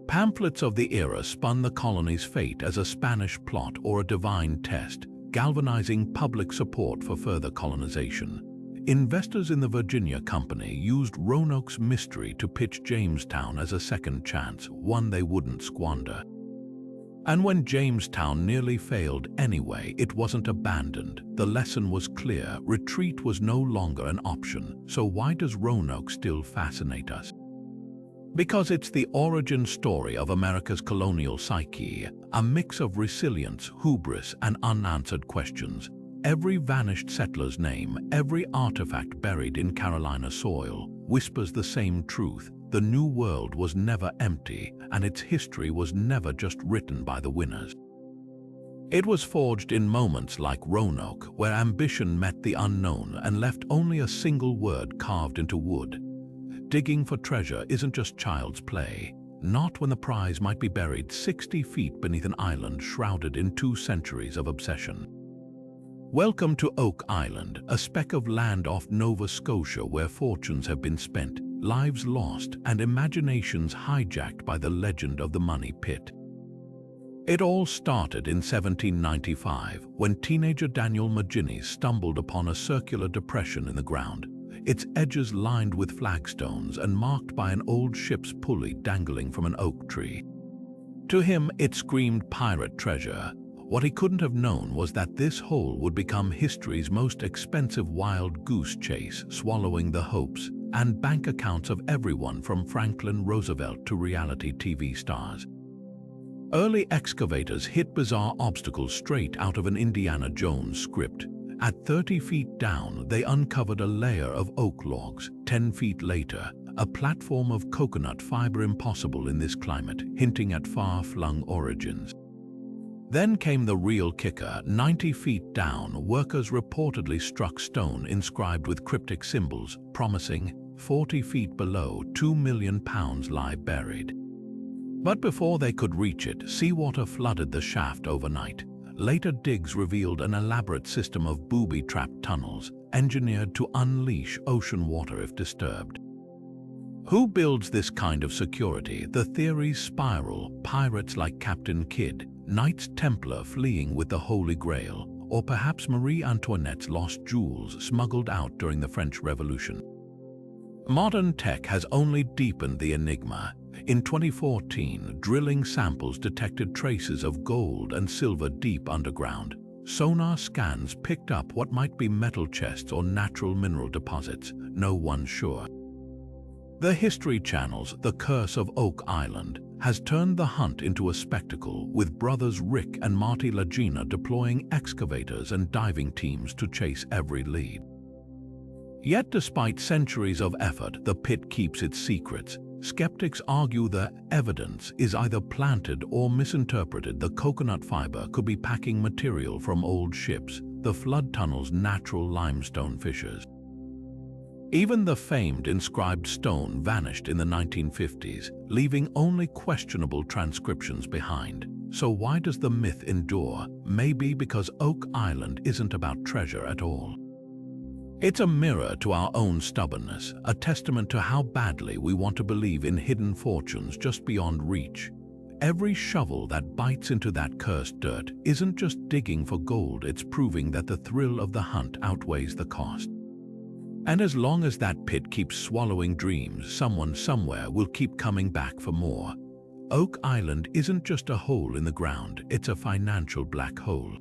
Pamphlets of the era spun the colony's fate as a Spanish plot or a divine test, galvanizing public support for further colonization. Investors in the Virginia Company used Roanoke's mystery to pitch Jamestown as a second chance, one they wouldn't squander. And when Jamestown nearly failed anyway, it wasn't abandoned. The lesson was clear: retreat was no longer an option. So why does Roanoke still fascinate us? Because it's the origin story of America's colonial psyche, a mix of resilience, hubris, and unanswered questions. Every vanished settler's name, every artifact buried in Carolina soil, whispers the same truth: the New World was never empty, and its history was never just written by the winners. It was forged in moments like Roanoke, where ambition met the unknown and left only a single word carved into wood. Digging for treasure isn't just child's play, not when the prize might be buried 60 feet beneath an island shrouded in 2 centuries of obsession. Welcome to Oak Island, a speck of land off Nova Scotia where fortunes have been spent, lives lost, and imaginations hijacked by the legend of the Money Pit. It all started in 1795, when teenager Daniel McGinnis stumbled upon a circular depression in the ground. its edges lined with flagstones and marked by an old ship's pulley dangling from an oak tree. To him, it screamed pirate treasure. What he couldn't have known was that this hole would become history's most expensive wild goose chase, swallowing the hopes and bank accounts of everyone from Franklin Roosevelt to reality TV stars. Early excavators hit bizarre obstacles straight out of an Indiana Jones script. At 30 feet down, they uncovered a layer of oak logs. 10 feet later, a platform of coconut fiber, impossible in this climate, hinting at far-flung origins. Then came the real kicker. 90 feet down, workers reportedly struck stone inscribed with cryptic symbols, promising 40 feet below, 2 million pounds lie buried. But before they could reach it, seawater flooded the shaft overnight. Later digs revealed an elaborate system of booby-trapped tunnels, engineered to unleash ocean water if disturbed. Who builds this kind of security? The theories spiral: pirates like Captain Kidd, Knights Templar fleeing with the Holy Grail, or perhaps Marie Antoinette's lost jewels smuggled out during the French Revolution. Modern tech has only deepened the enigma. In 2014, drilling samples detected traces of gold and silver deep underground. Sonar scans picked up what might be metal chests or natural mineral deposits, no one sure. The History Channel's The Curse of Oak Island has turned the hunt into a spectacle, with brothers Rick and Marty Lagina deploying excavators and diving teams to chase every lead. Yet despite centuries of effort, the pit keeps its secrets. Skeptics argue the evidence is either planted or misinterpreted. The coconut fiber could be packing material from old ships, the flood tunnel's natural limestone fissures. Even the famed inscribed stone vanished in the 1950s, leaving only questionable transcriptions behind. So why does the myth endure? Maybe because Oak Island isn't about treasure at all. It's a mirror to our own stubbornness, a testament to how badly we want to believe in hidden fortunes just beyond reach. Every shovel that bites into that cursed dirt isn't just digging for gold, it's proving that the thrill of the hunt outweighs the cost. And as long as that pit keeps swallowing dreams, someone somewhere will keep coming back for more. Oak Island isn't just a hole in the ground, it's a financial black hole.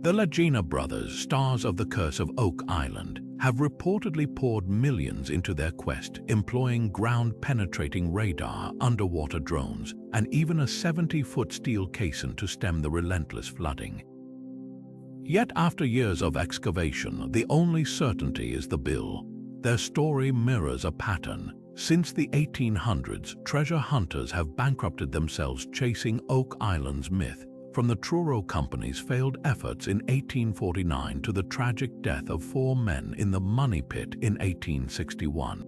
The Lagina brothers, stars of The Curse of Oak Island, have reportedly poured millions into their quest, employing ground-penetrating radar, underwater drones, and even a 70-foot steel caisson to stem the relentless flooding. Yet after years of excavation, the only certainty is the bill. Their story mirrors a pattern. Since the 1800s, treasure hunters have bankrupted themselves chasing Oak Island's myth, from the Truro Company's failed efforts in 1849 to the tragic death of 4 men in the Money Pit in 1861.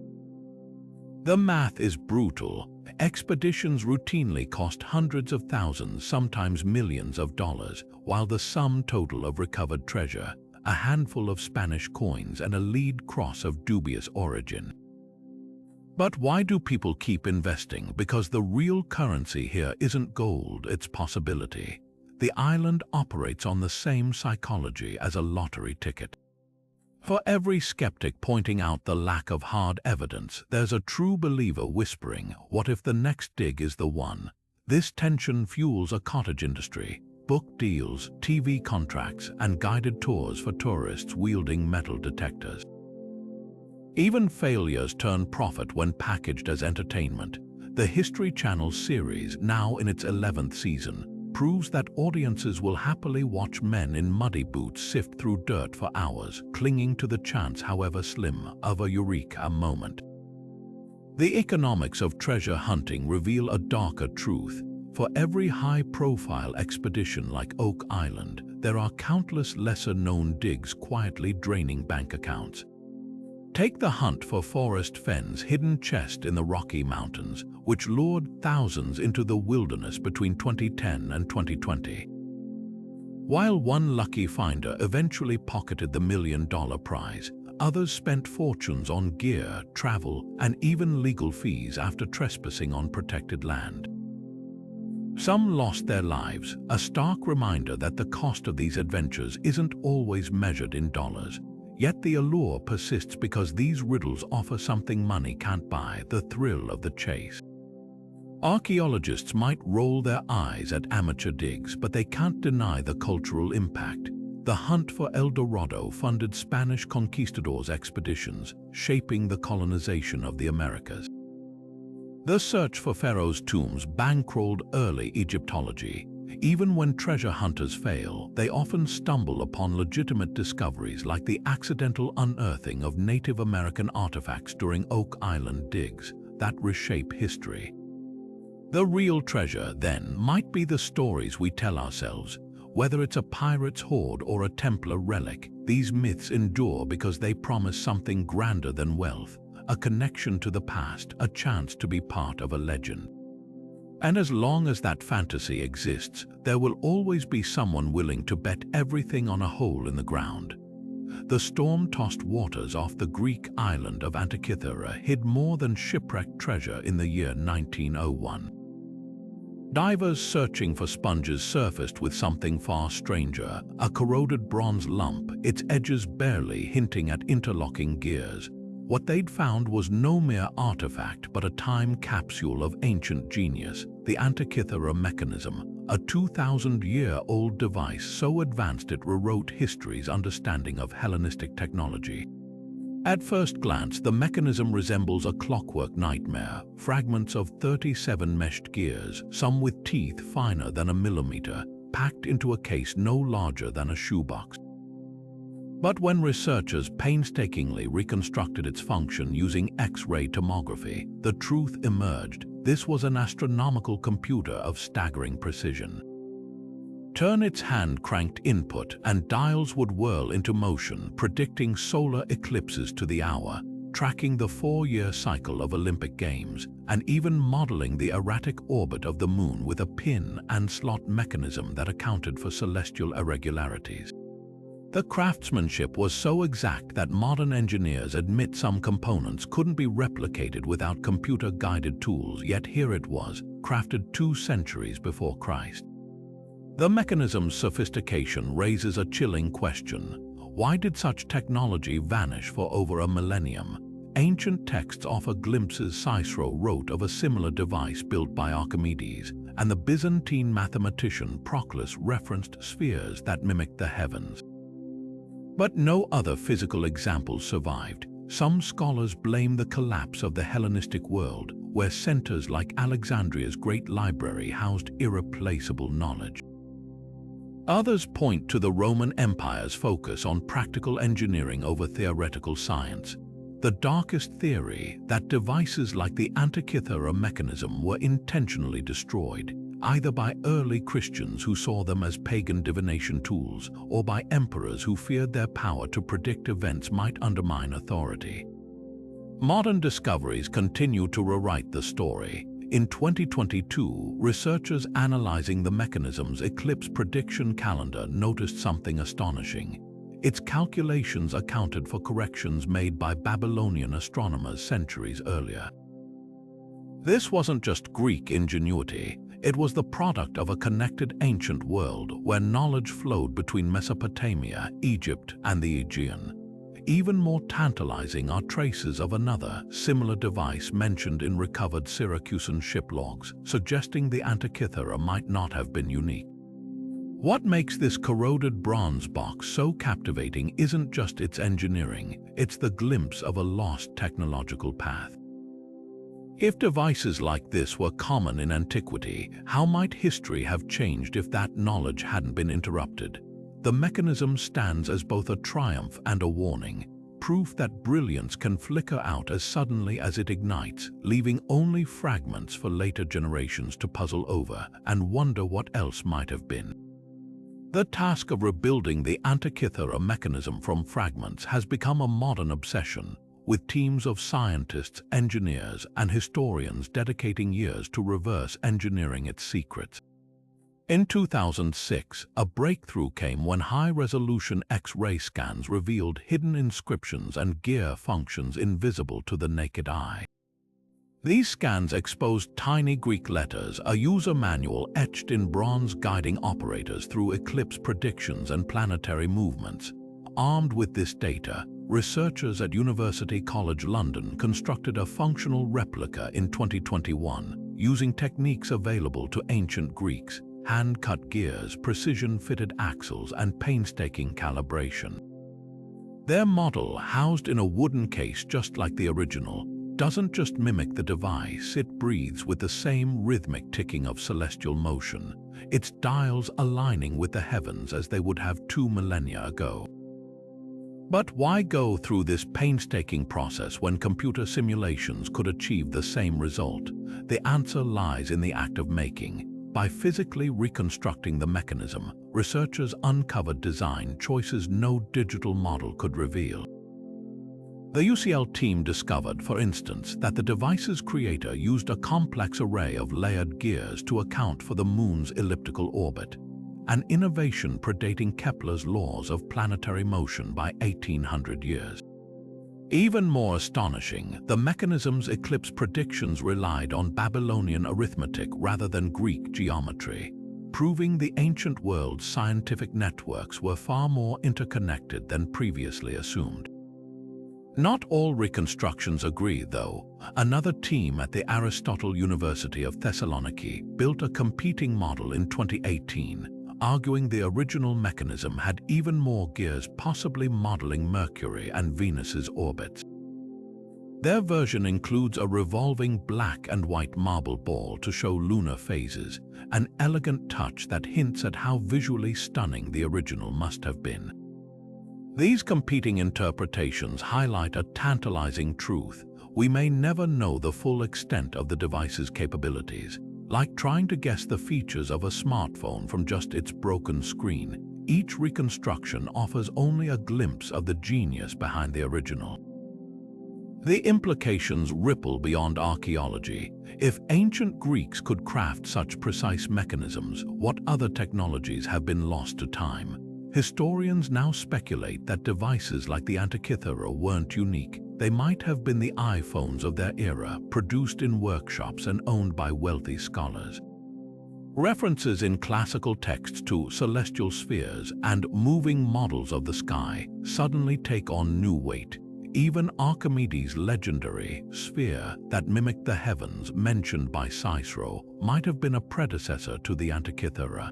The math is brutal. Expeditions routinely cost hundreds of thousands, sometimes millions of dollars, while the sum total of recovered treasure, a handful of Spanish coins and a lead cross of dubious origin. But why do people keep investing? Because the real currency here isn't gold, it's possibility. The island operates on the same psychology as a lottery ticket. For every skeptic pointing out the lack of hard evidence, there's a true believer whispering, what if the next dig is the one? This tension fuels a cottage industry, book deals, TV contracts, and guided tours for tourists wielding metal detectors. Even failures turn profit when packaged as entertainment. The History Channel series, now in its 11th season, proves that audiences will happily watch men in muddy boots sift through dirt for hours, clinging to the chance, however slim, of a eureka moment. The economics of treasure hunting reveal a darker truth. For every high-profile expedition like Oak Island, there are countless lesser-known digs quietly draining bank accounts. Take the hunt for Forrest Fenn's hidden chest in the Rocky Mountains, which lured thousands into the wilderness between 2010 and 2020. While one lucky finder eventually pocketed the $1 million prize, others spent fortunes on gear, travel, and even legal fees after trespassing on protected land. Some lost their lives, a stark reminder that the cost of these adventures isn't always measured in dollars. Yet the allure persists because these riddles offer something money can't buy: the thrill of the chase. Archaeologists might roll their eyes at amateur digs, but they can't deny the cultural impact. The hunt for El Dorado funded Spanish conquistadors' expeditions, shaping the colonization of the Americas. The search for pharaohs' tombs bankrolled early Egyptology. Even when treasure hunters fail, they often stumble upon legitimate discoveries like the accidental unearthing of Native American artifacts during Oak Island digs that reshape history. The real treasure, then, might be the stories we tell ourselves. Whether it's a pirate's hoard or a Templar relic, these myths endure because they promise something grander than wealth: a connection to the past, a chance to be part of a legend. And as long as that fantasy exists, there will always be someone willing to bet everything on a hole in the ground. The storm-tossed waters off the Greek island of Antikythera hid more than shipwrecked treasure in the year 1901. Divers searching for sponges surfaced with something far stranger: a corroded bronze lump, its edges barely hinting at interlocking gears. What they'd found was no mere artifact, but a time capsule of ancient genius: the Antikythera mechanism, a 2,000-year-old device so advanced it rewrote history's understanding of Hellenistic technology. At first glance, the mechanism resembles a clockwork nightmare: fragments of 37 meshed gears, some with teeth finer than a millimeter, packed into a case no larger than a shoebox. But when researchers painstakingly reconstructed its function using X-ray tomography, the truth emerged: this was an astronomical computer of staggering precision. Turn its hand-cranked input, and dials would whirl into motion, predicting solar eclipses to the hour, tracking the 4-year cycle of Olympic Games, and even modeling the erratic orbit of the moon with a pin-and-slot mechanism that accounted for celestial irregularities. The craftsmanship was so exact that modern engineers admit some components couldn't be replicated without computer-guided tools, yet here it was, crafted 2 centuries before Christ. The mechanism's sophistication raises a chilling question: why did such technology vanish for over a millennium? Ancient texts offer glimpses. Cicero wrote of a similar device built by Archimedes, and the Byzantine mathematician Proclus referenced spheres that mimicked the heavens. But no other physical examples survived. Some scholars blame the collapse of the Hellenistic world, where centers like Alexandria's great library housed irreplaceable knowledge. Others point to the Roman Empire's focus on practical engineering over theoretical science. The darkest theory: that devices like the Antikythera mechanism were intentionally destroyed, either by early Christians who saw them as pagan divination tools, or by emperors who feared their power to predict events might undermine authority. Modern discoveries continue to rewrite the story. In 2022, researchers analyzing the mechanism's eclipse prediction calendar noticed something astonishing. Its calculations accounted for corrections made by Babylonian astronomers centuries earlier. This wasn't just Greek ingenuity. It was the product of a connected ancient world where knowledge flowed between Mesopotamia, Egypt, and the Aegean. Even more tantalizing are traces of another, similar device mentioned in recovered Syracusan ship logs, suggesting the Antikythera might not have been unique. What makes this corroded bronze box so captivating isn't just its engineering, it's the glimpse of a lost technological path. If devices like this were common in antiquity, how might history have changed if that knowledge hadn't been interrupted? The mechanism stands as both a triumph and a warning, proof that brilliance can flicker out as suddenly as it ignites, leaving only fragments for later generations to puzzle over and wonder what else might have been. The task of rebuilding the Antikythera mechanism from fragments has become a modern obsession, with teams of scientists, engineers, and historians dedicating years to reverse engineering its secrets. In 2006, a breakthrough came when high-resolution X-ray scans revealed hidden inscriptions and gear functions invisible to the naked eye. These scans exposed tiny Greek letters, a user manual etched in bronze guiding operators through eclipse predictions and planetary movements. Armed with this data, researchers at University College London constructed a functional replica in 2021 using techniques available to ancient Greeks: hand-cut gears, precision-fitted axles, and painstaking calibration. Their model, housed in a wooden case just like the original, doesn't just mimic the device, it breathes with the same rhythmic ticking of celestial motion, its dials aligning with the heavens as they would have 2 millennia ago. But why go through this painstaking process when computer simulations could achieve the same result? The answer lies in the act of making. By physically reconstructing the mechanism, researchers uncovered design choices no digital model could reveal. The UCL team discovered, for instance, that the device's creator used a complex array of layered gears to account for the Moon's elliptical orbit, an innovation predating Kepler's laws of planetary motion by 1800 years. Even more astonishing, the mechanism's eclipse predictions relied on Babylonian arithmetic rather than Greek geometry, proving the ancient world's scientific networks were far more interconnected than previously assumed. Not all reconstructions agree, though. Another team at the Aristotle University of Thessaloniki built a competing model in 2018, arguing the original mechanism had even more gears, possibly modeling Mercury and Venus's orbits. Their version includes a revolving black and white marble ball to show lunar phases, an elegant touch that hints at how visually stunning the original must have been. These competing interpretations highlight a tantalizing truth: we may never know the full extent of the device's capabilities. Like trying to guess the features of a smartphone from just its broken screen, each reconstruction offers only a glimpse of the genius behind the original. The implications ripple beyond archaeology. If ancient Greeks could craft such precise mechanisms, what other technologies have been lost to time? Historians now speculate that devices like the Antikythera weren't unique. They might have been the iPhones of their era, produced in workshops and owned by wealthy scholars. References in classical texts to celestial spheres and moving models of the sky suddenly take on new weight. Even Archimedes' legendary sphere that mimicked the heavens mentioned by Cicero might have been a predecessor to the Antikythera.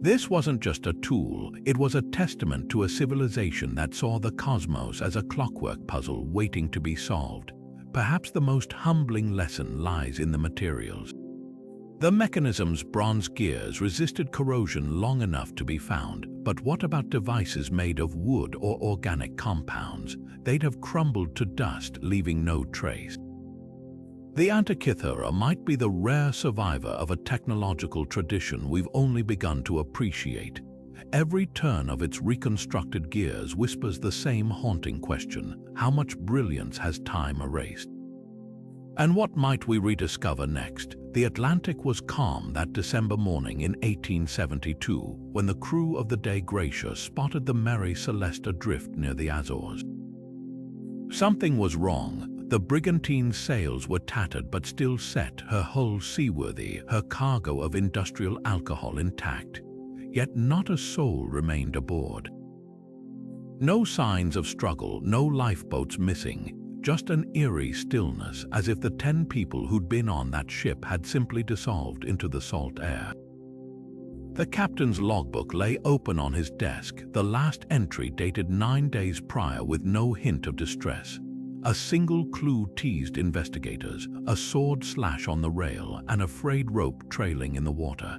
This wasn't just a tool, it was a testament to a civilization that saw the cosmos as a clockwork puzzle waiting to be solved. Perhaps the most humbling lesson lies in the materials. The mechanism's bronze gears resisted corrosion long enough to be found, but what about devices made of wood or organic compounds? They'd have crumbled to dust, leaving no trace. The Antikythera might be the rare survivor of a technological tradition we've only begun to appreciate. Every turn of its reconstructed gears whispers the same haunting question: how much brilliance has time erased? And what might we rediscover next? The Atlantic was calm that December morning in 1872 when the crew of the Dei Gratia spotted the Mary Celeste adrift near the Azores. Something was wrong. The brigantine's sails were tattered but still set, her hull seaworthy, her cargo of industrial alcohol intact. Yet not a soul remained aboard. No signs of struggle, no lifeboats missing, just an eerie stillness, as if the 10 people who'd been on that ship had simply dissolved into the salt air. The captain's logbook lay open on his desk, the last entry dated 9 days prior with no hint of distress. A single clue teased investigators: a sword slash on the rail, an a frayed rope trailing in the water.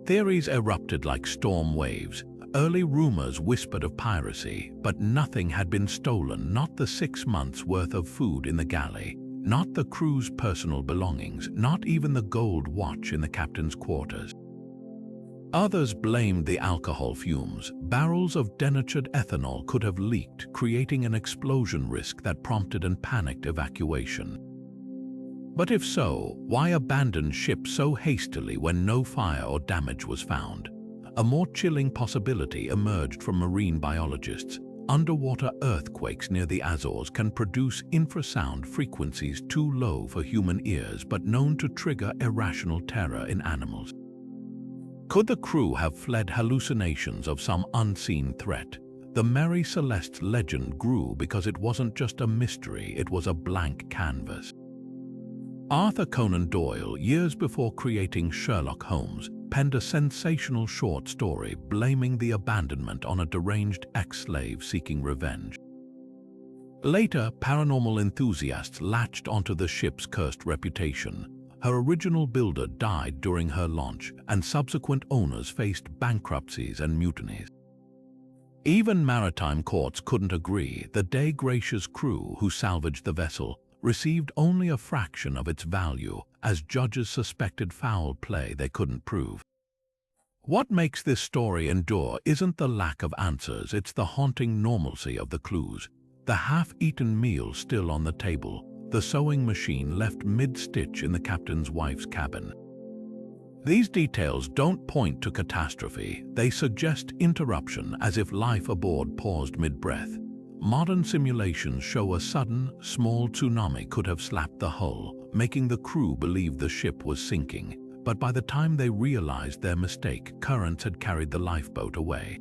Theories erupted like storm waves. Early rumors whispered of piracy, but nothing had been stolen, not the 6 months' worth of food in the galley, not the crew's personal belongings, not even the gold watch in the captain's quarters. Others blamed the alcohol fumes. Barrels of denatured ethanol could have leaked, creating an explosion risk that prompted a panicked evacuation. But if so, why abandon ship so hastily when no fire or damage was found? A more chilling possibility emerged from marine biologists. Underwater earthquakes near the Azores can produce infrasound frequencies too low for human ears but known to trigger irrational terror in animals. Could the crew have fled hallucinations of some unseen threat? The Mary Celeste's legend grew because it wasn't just a mystery, it was a blank canvas. Arthur Conan Doyle, years before creating Sherlock Holmes, penned a sensational short story blaming the abandonment on a deranged ex-slave seeking revenge. Later, paranormal enthusiasts latched onto the ship's cursed reputation. Her original builder died during her launch, and subsequent owners faced bankruptcies and mutinies. Even maritime courts couldn't agree. The Dei Gracia's crew, who salvaged the vessel, received only a fraction of its value, as judges suspected foul play they couldn't prove. What makes this story endure isn't the lack of answers, it's the haunting normalcy of the clues. The half-eaten meal still on the table, the sewing machine left mid-stitch in the captain's wife's cabin. These details don't point to catastrophe, they suggest interruption, as if life aboard paused mid-breath. Modern simulations show a sudden, small tsunami could have slapped the hull, making the crew believe the ship was sinking. But by the time they realized their mistake, currents had carried the lifeboat away.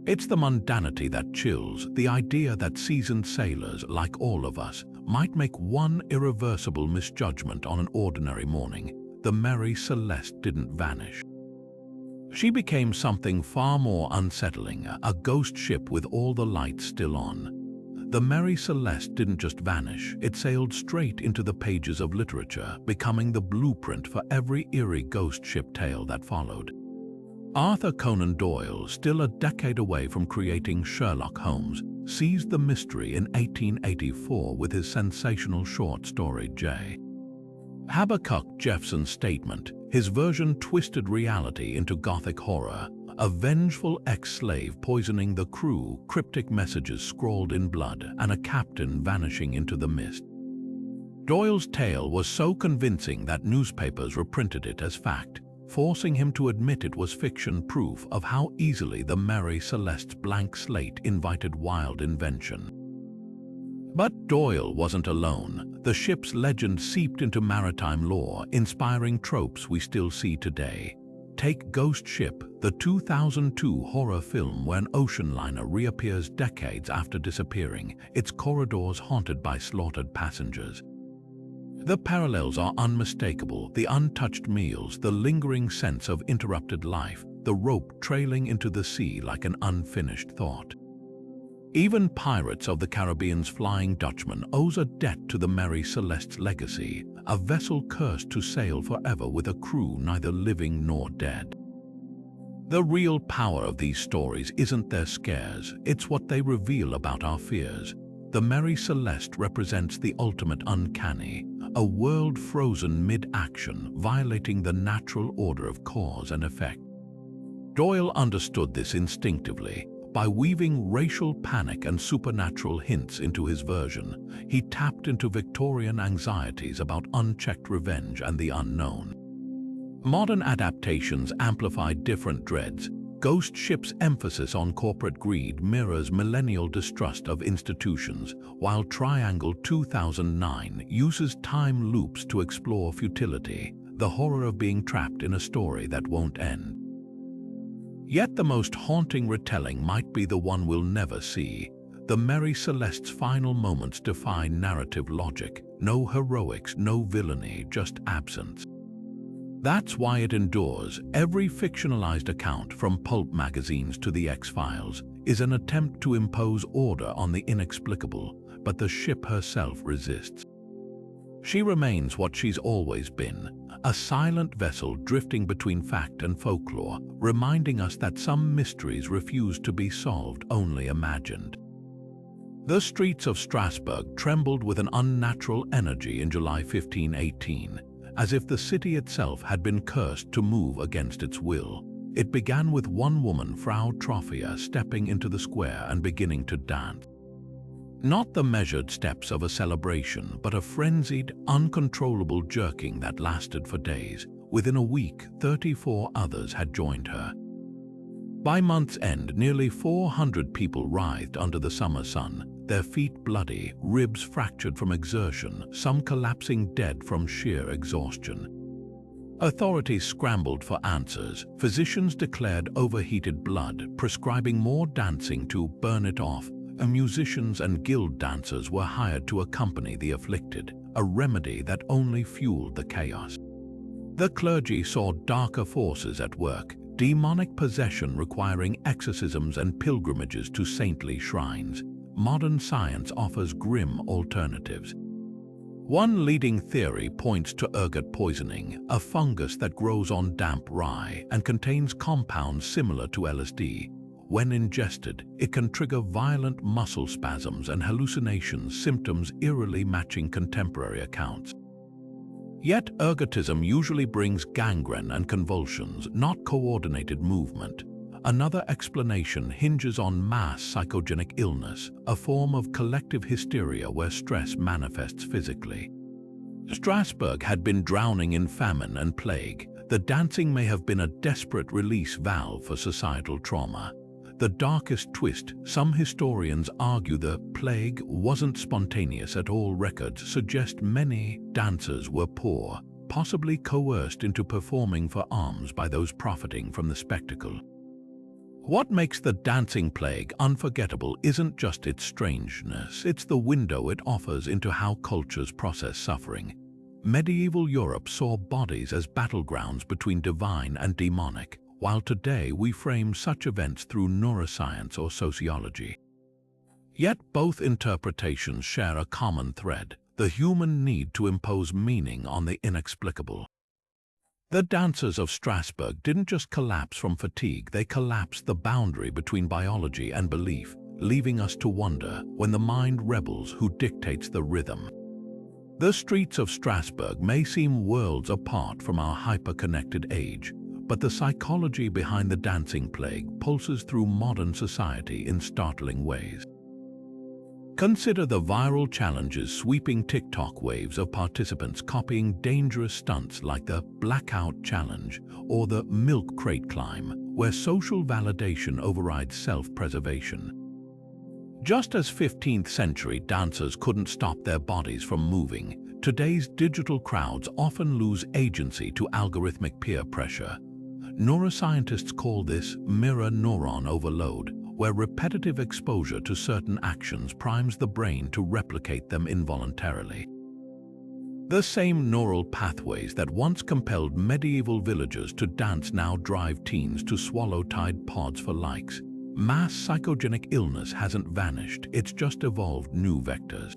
It's the mundanity that chills, the idea that seasoned sailors, like all of us, might make one irreversible misjudgment on an ordinary morning. The Mary Celeste didn't vanish. She became something far more unsettling, a ghost ship with all the lights still on. The Mary Celeste didn't just vanish, it sailed straight into the pages of literature, becoming the blueprint for every eerie ghost ship tale that followed. Arthur Conan Doyle, still a decade away from creating Sherlock Holmes, seized the mystery in 1884 with his sensational short story J. Habakkuk Jeffson's statement, his version twisted reality into gothic horror. A vengeful ex-slave poisoning the crew, cryptic messages scrawled in blood, and a captain vanishing into the mist. Doyle's tale was so convincing that newspapers reprinted it as fact, forcing him to admit it was fiction, proof of how easily the Mary Celeste's blank slate invited wild invention. But Doyle wasn't alone. The ship's legend seeped into maritime lore, inspiring tropes we still see today. Take Ghost Ship, the 2002 horror film where an ocean liner reappears decades after disappearing, its corridors haunted by slaughtered passengers. The parallels are unmistakable: the untouched meals, the lingering sense of interrupted life, the rope trailing into the sea like an unfinished thought. Even Pirates of the Caribbean's Flying Dutchman owes a debt to the Mary Celeste's legacy, a vessel cursed to sail forever with a crew neither living nor dead. The real power of these stories isn't their scares, it's what they reveal about our fears. The Mary Celeste represents the ultimate uncanny, a world frozen mid-action, violating the natural order of cause and effect. Doyle understood this instinctively. By weaving racial panic and supernatural hints into his version, he tapped into Victorian anxieties about unchecked revenge and the unknown. Modern adaptations amplify different dreads. Ghost Ship's emphasis on corporate greed mirrors millennial distrust of institutions, while Triangle 2009 uses time loops to explore futility, the horror of being trapped in a story that won't end. Yet the most haunting retelling might be the one we'll never see. The Mary Celeste's final moments defy narrative logic. No heroics, no villainy, just absence. That's why it endures. Every fictionalized account, from pulp magazines to the X-Files, is an attempt to impose order on the inexplicable, but the ship herself resists. She remains what she's always been, a silent vessel drifting between fact and folklore, reminding us that some mysteries refuse to be solved, only imagined. The streets of Strasbourg trembled with an unnatural energy in July 1518, as if the city itself had been cursed to move against its will. It began with one woman, Frau Trophia, stepping into the square and beginning to dance. Not the measured steps of a celebration, but a frenzied, uncontrollable jerking that lasted for days. Within a week, 34 others had joined her. By month's end, nearly 400 people writhed under the summer sun, their feet bloody, ribs fractured from exertion, some collapsing dead from sheer exhaustion. Authorities scrambled for answers. Physicians declared overheated blood, prescribing more dancing to burn it off, and musicians and guild dancers were hired to accompany the afflicted, a remedy that only fueled the chaos. The clergy saw darker forces at work, demonic possession requiring exorcisms and pilgrimages to saintly shrines. Modern science offers grim alternatives. One leading theory points to ergot poisoning, a fungus that grows on damp rye and contains compounds similar to LSD. When ingested, it can trigger violent muscle spasms and hallucinations, symptoms eerily matching contemporary accounts. Yet ergotism usually brings gangrene and convulsions, not coordinated movement. Another explanation hinges on mass psychogenic illness, a form of collective hysteria where stress manifests physically. Strasbourg had been drowning in famine and plague. The dancing may have been a desperate release valve for societal trauma. The darkest twist, some historians argue the plague wasn't spontaneous at all. Records suggest many dancers were poor, possibly coerced into performing for alms by those profiting from the spectacle. What makes the dancing plague unforgettable isn't just its strangeness, it's the window it offers into how cultures process suffering. Medieval Europe saw bodies as battlegrounds between divine and demonic, while today we frame such events through neuroscience or sociology. Yet both interpretations share a common thread: the human need to impose meaning on the inexplicable. The dancers of Strasbourg didn't just collapse from fatigue, they collapsed the boundary between biology and belief, leaving us to wonder when the mind rebels who dictates the rhythm. The streets of Strasbourg may seem worlds apart from our hyper-connected age, but the psychology behind the dancing plague pulses through modern society in startling ways. Consider the viral challenges sweeping TikTok waves of participants copying dangerous stunts like the Blackout Challenge or the Milk Crate Climb, where social validation overrides self-preservation. Just as 15th century dancers couldn't stop their bodies from moving, today's digital crowds often lose agency to algorithmic peer pressure. Neuroscientists call this mirror neuron overload, where repetitive exposure to certain actions primes the brain to replicate them involuntarily. The same neural pathways that once compelled medieval villagers to dance now drive teens to swallow Tide Pods for likes. Mass psychogenic illness hasn't vanished, it's just evolved new vectors.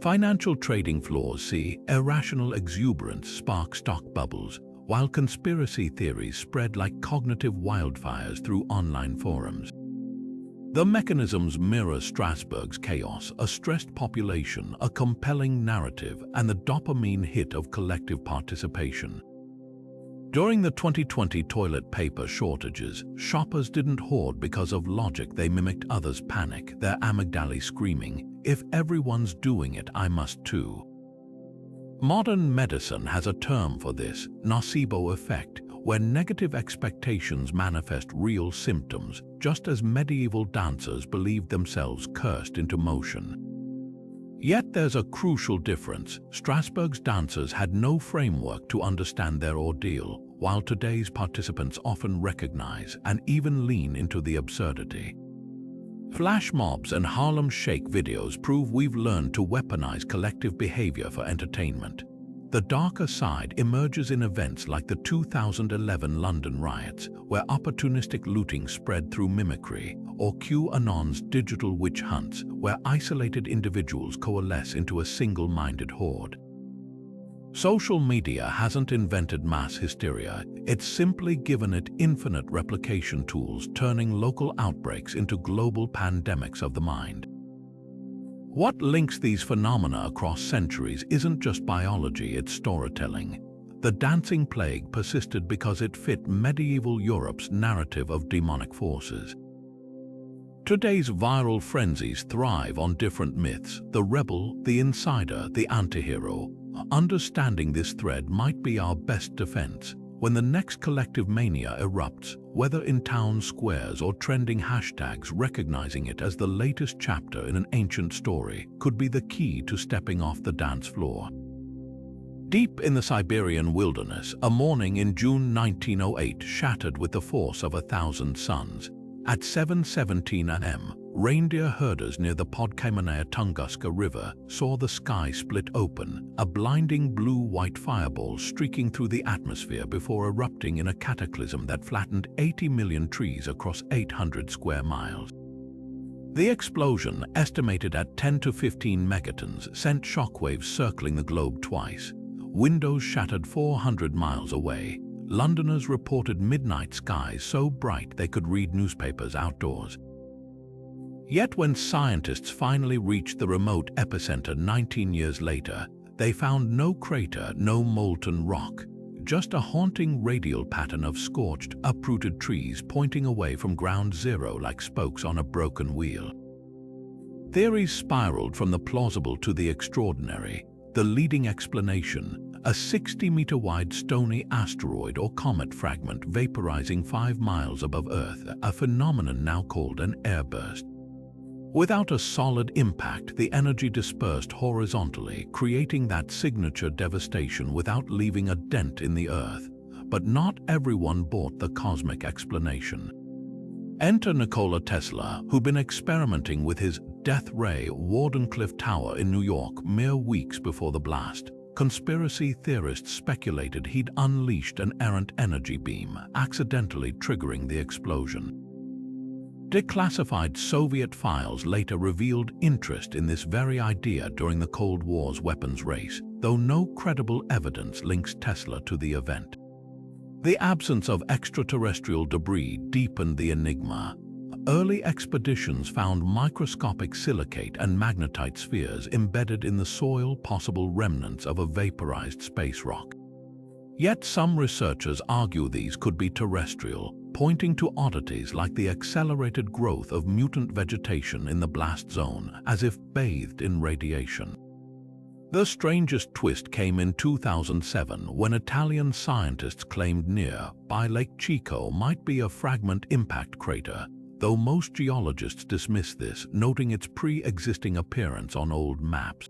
Financial trading flaws see irrational exuberance spark stock bubbles, while conspiracy theories spread like cognitive wildfires through online forums. The mechanisms mirror Strasbourg's chaos: a stressed population, a compelling narrative, and the dopamine hit of collective participation. During the 2020 toilet paper shortages, shoppers didn't hoard because of logic, they mimicked others' panic, their amygdala screaming, "If everyone's doing it, I must too." Modern medicine has a term for this: nocebo effect, where negative expectations manifest real symptoms, just as medieval dancers believed themselves cursed into motion. Yet there's a crucial difference. Strasbourg's dancers had no framework to understand their ordeal, while today's participants often recognize and even lean into the absurdity. Flash mobs and Harlem Shake videos prove we've learned to weaponize collective behavior for entertainment. The darker side emerges in events like the 2011 London riots, where opportunistic looting spread through mimicry, or QAnon's digital witch hunts, where isolated individuals coalesce into a single-minded horde. Social media hasn't invented mass hysteria, it's simply given it infinite replication tools, turning local outbreaks into global pandemics of the mind. What links these phenomena across centuries isn't just biology, it's storytelling. The dancing plague persisted because it fit medieval Europe's narrative of demonic forces. Today's viral frenzies thrive on different myths: the rebel, the insider, the antihero. Understanding this thread might be our best defense. When the next collective mania erupts, whether in town squares or trending hashtags, recognizing it as the latest chapter in an ancient story could be the key to stepping off the dance floor. Deep in the Siberian wilderness, a morning in June 1908 shattered with the force of 1,000 suns. At 7:17 a.m., reindeer herders near the Podkamennaya Tunguska River saw the sky split open, a blinding blue-white fireball streaking through the atmosphere before erupting in a cataclysm that flattened 80 million trees across 800 square miles. The explosion, estimated at 10 to 15 megatons, sent shockwaves circling the globe twice. Windows shattered 400 miles away. Londoners reported midnight skies so bright they could read newspapers outdoors. Yet when scientists finally reached the remote epicenter 19 years later, they found no crater, no molten rock, just a haunting radial pattern of scorched, uprooted trees pointing away from ground zero like spokes on a broken wheel. Theories spiraled from the plausible to the extraordinary. The leading explanation, a 60-meter-wide stony asteroid or comet fragment vaporizing 5 miles above Earth, a phenomenon now called an airburst. Without a solid impact, the energy dispersed horizontally, creating that signature devastation without leaving a dent in the Earth. But not everyone bought the cosmic explanation. Enter Nikola Tesla, who'd been experimenting with his death ray Wardenclyffe Tower in New York mere weeks before the blast. Conspiracy theorists speculated he'd unleashed an errant energy beam, accidentally triggering the explosion. Declassified Soviet files later revealed interest in this very idea during the Cold War's weapons race, though no credible evidence links Tesla to the event. The absence of extraterrestrial debris deepened the enigma. Early expeditions found microscopic silicate and magnetite spheres embedded in the soil, possible remnants of a vaporized space rock. Yet some researchers argue these could be terrestrial, pointing to oddities like the accelerated growth of mutant vegetation in the blast zone, as if bathed in radiation. The strangest twist came in 2007 when Italian scientists claimed nearby Lake Chico might be a fragment impact crater, though most geologists dismiss this, noting its pre-existing appearance on old maps.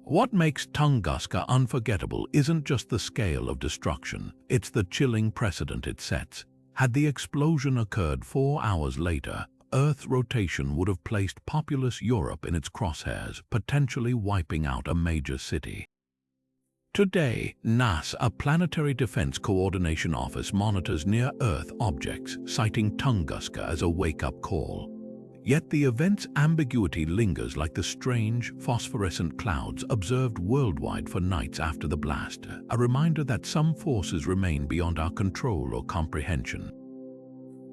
What makes Tunguska unforgettable isn't just the scale of destruction, it's the chilling precedent it sets. Had the explosion occurred 4 hours later, Earth's rotation would have placed populous Europe in its crosshairs, potentially wiping out a major city. Today, NASA, a planetary defense coordination office, monitors near-Earth objects, citing Tunguska as a wake-up call. Yet the event's ambiguity lingers like the strange, phosphorescent clouds observed worldwide for nights after the blast, a reminder that some forces remain beyond our control or comprehension.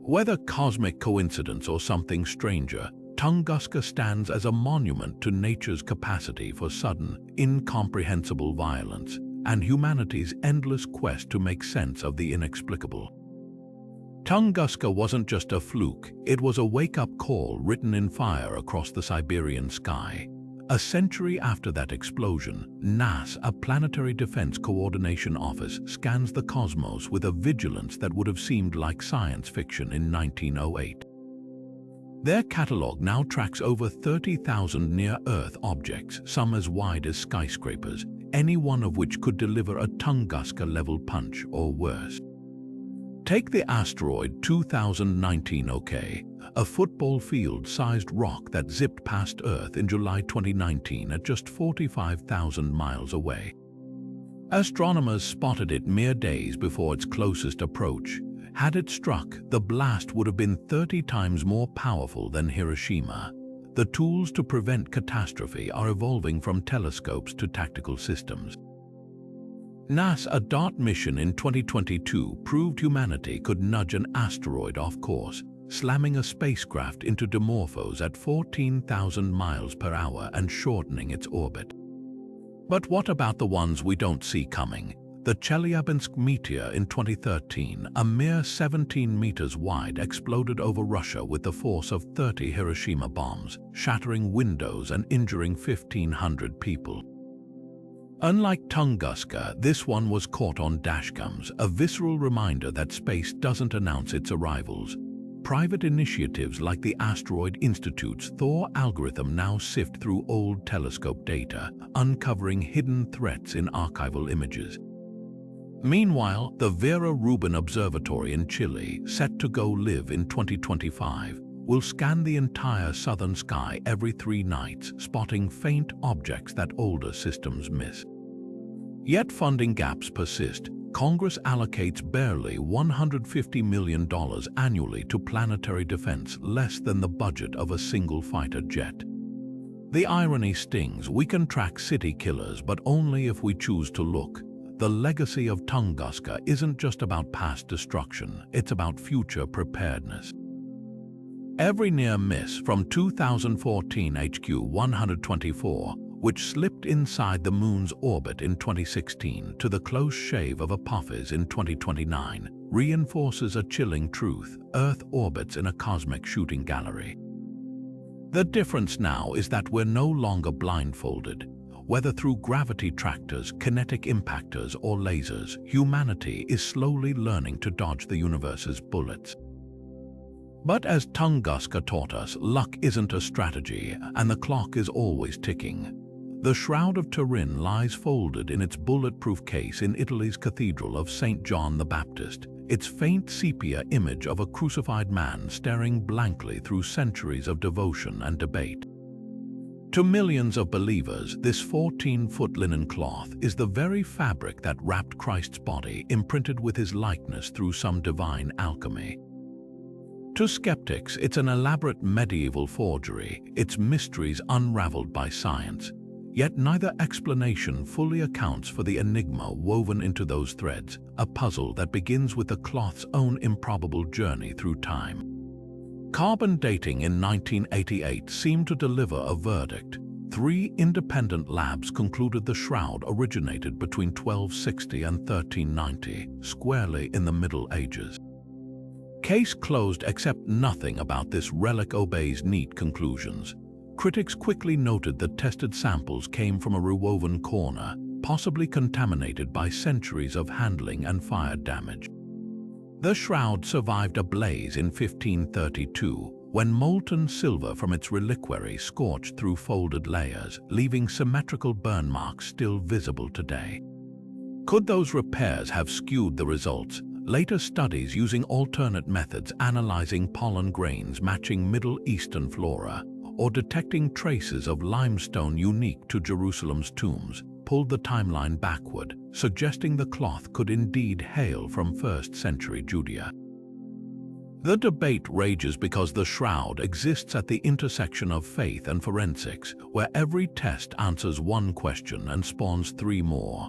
Whether cosmic coincidence or something stranger, Tunguska stands as a monument to nature's capacity for sudden, incomprehensible violence and humanity's endless quest to make sense of the inexplicable. Tunguska wasn't just a fluke, it was a wake-up call written in fire across the Siberian sky. A century after that explosion, NASA, a planetary defense coordination office, scans the cosmos with a vigilance that would have seemed like science fiction in 1908. Their catalog now tracks over 30,000 near-Earth objects, some as wide as skyscrapers, any one of which could deliver a Tunguska-level punch or worse. Take the asteroid 2019 OK, a football field-sized rock that zipped past Earth in July 2019 at just 45,000 miles away. Astronomers spotted it mere days before its closest approach. Had it struck, the blast would have been 30 times more powerful than Hiroshima. The tools to prevent catastrophe are evolving from telescopes to tactical systems. NASA's DART mission in 2022 proved humanity could nudge an asteroid off course, slamming a spacecraft into Dimorphos at 14,000 miles per hour and shortening its orbit. But what about the ones we don't see coming? The Chelyabinsk meteor in 2013, a mere 17 meters wide, exploded over Russia with the force of 30 Hiroshima bombs, shattering windows and injuring 1,500 people. Unlike Tunguska, this one was caught on dashcams, a visceral reminder that space doesn't announce its arrivals. private initiatives like the Asteroid Institute's Thor algorithm now sift through old telescope data, uncovering hidden threats in archival images. Meanwhile, the Vera Rubin Observatory in Chile, set to go live in 2025, will scan the entire southern sky every 3 nights, spotting faint objects that older systems miss. Yet funding gaps persist. Congress allocates barely $150 million annually to planetary defense, less than the budget of a single fighter jet. The irony stings. We can track city killers, but only if we choose to look. The legacy of Tunguska isn't just about past destruction, it's about future preparedness. Every near miss, from 2014 HQ-124, which slipped inside the Moon's orbit in 2016, to the close shave of Apophis in 2029, reinforces a chilling truth: Earth orbits in a cosmic shooting gallery. The difference now is that we're no longer blindfolded. Whether through gravity tractors, kinetic impactors, or lasers, humanity is slowly learning to dodge the universe's bullets. But as Tunguska taught us, luck isn't a strategy, and the clock is always ticking. The Shroud of Turin lies folded in its bulletproof case in Italy's Cathedral of St. John the Baptist, its faint sepia image of a crucified man staring blankly through centuries of devotion and debate. To millions of believers, this 14-foot linen cloth is the very fabric that wrapped Christ's body, imprinted with his likeness through some divine alchemy. To skeptics, it's an elaborate medieval forgery, its mysteries unraveled by science. Yet neither explanation fully accounts for the enigma woven into those threads, a puzzle that begins with the cloth's own improbable journey through time. Carbon dating in 1988 seemed to deliver a verdict. 3 independent labs concluded the shroud originated between 1260 and 1390, squarely in the Middle Ages. Case closed, except nothing about this relic obeys neat conclusions. Critics quickly noted that tested samples came from a rewoven corner, possibly contaminated by centuries of handling and fire damage. The shroud survived a blaze in 1532, when molten silver from its reliquary scorched through folded layers, leaving symmetrical burn marks still visible today. Could those repairs have skewed the results? Later studies using alternate methods, analyzing pollen grains matching Middle Eastern flora, or detecting traces of limestone unique to Jerusalem's tombs, pulled the timeline backward, suggesting the cloth could indeed hail from 1st century Judea. The debate rages because the shroud exists at the intersection of faith and forensics, where every test answers one question and spawns 3 more.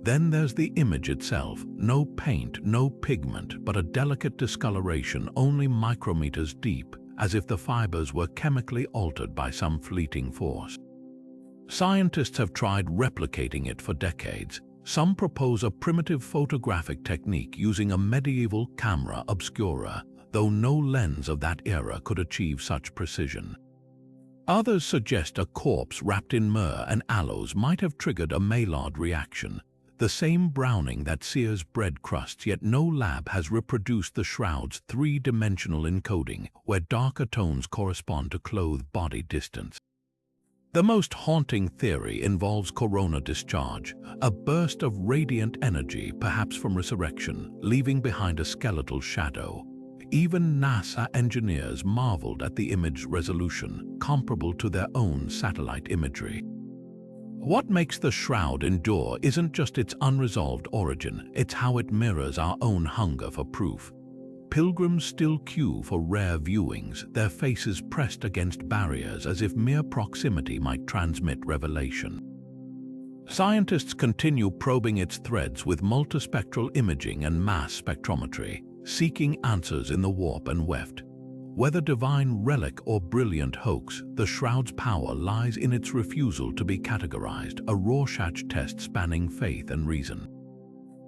Then there's the image itself. No paint, no pigment, but a delicate discoloration only micrometers deep, as if the fibers were chemically altered by some fleeting force. Scientists have tried replicating it for decades. Some propose a primitive photographic technique using a medieval camera obscura, though no lens of that era could achieve such precision. Others suggest a corpse wrapped in myrrh and aloes might have triggered a Maillard reaction, the same browning that sears bread crusts, yet no lab has reproduced the shroud's 3-dimensional encoding, where darker tones correspond to clothed-body distance. The most haunting theory involves corona discharge, a burst of radiant energy, perhaps from resurrection, leaving behind a skeletal shadow. Even NASA engineers marveled at the image resolution, comparable to their own satellite imagery. What makes the shroud endure isn't just its unresolved origin, it's how it mirrors our own hunger for proof. Pilgrims still queue for rare viewings, their faces pressed against barriers as if mere proximity might transmit revelation. Scientists continue probing its threads with multispectral imaging and mass spectrometry, seeking answers in the warp and weft. Whether divine relic or brilliant hoax, the shroud's power lies in its refusal to be categorized, a Rorschach test spanning faith and reason.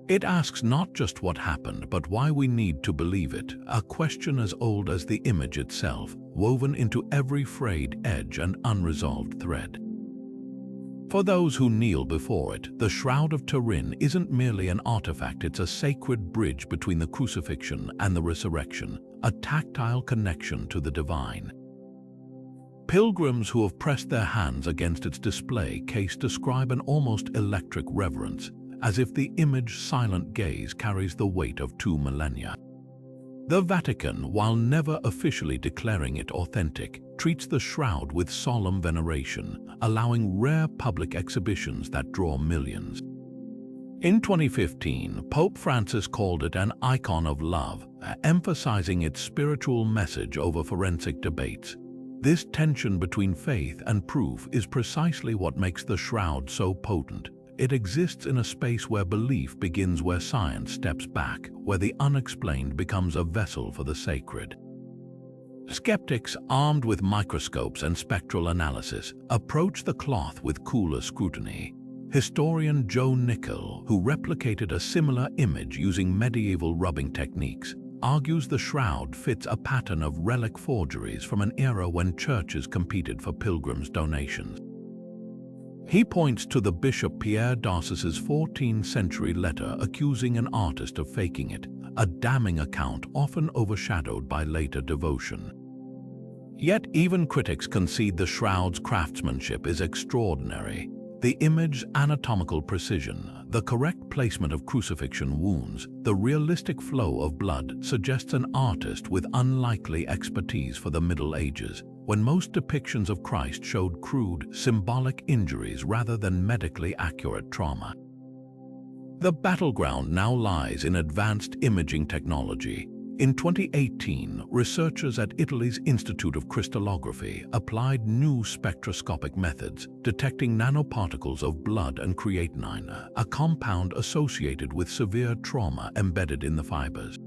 It asks not just what happened, but why we need to believe it, a question as old as the image itself, woven into every frayed edge and unresolved thread. For those who kneel before it, the Shroud of Turin isn't merely an artifact, it's a sacred bridge between the crucifixion and the resurrection, a tactile connection to the divine. Pilgrims who have pressed their hands against its display case describe an almost electric reverence, as if the image's silent gaze carries the weight of 2 millennia. The Vatican, while never officially declaring it authentic, treats the shroud with solemn veneration, allowing rare public exhibitions that draw millions. In 2015, Pope Francis called it an icon of love, emphasizing its spiritual message over forensic debates. This tension between faith and proof is precisely what makes the shroud so potent. It exists in a space where belief begins, where science steps back, where the unexplained becomes a vessel for the sacred. Skeptics, armed with microscopes and spectral analysis, approach the cloth with cooler scrutiny. Historian Joe Nickell, who replicated a similar image using medieval rubbing techniques, argues the shroud fits a pattern of relic forgeries from an era when churches competed for pilgrims' donations. He points to the Bishop Pierre d'Arces's 14th century letter accusing an artist of faking it, a damning account often overshadowed by later devotion. Yet even critics concede the shroud's craftsmanship is extraordinary. The image's anatomical precision, the correct placement of crucifixion wounds, the realistic flow of blood suggests an artist with unlikely expertise for the Middle Ages, when most depictions of Christ showed crude, symbolic injuries rather than medically accurate trauma. The battleground now lies in advanced imaging technology. In 2018, researchers at Italy's Institute of Crystallography applied new spectroscopic methods, detecting nanoparticles of blood and creatinine, a compound associated with severe trauma embedded in the fibers.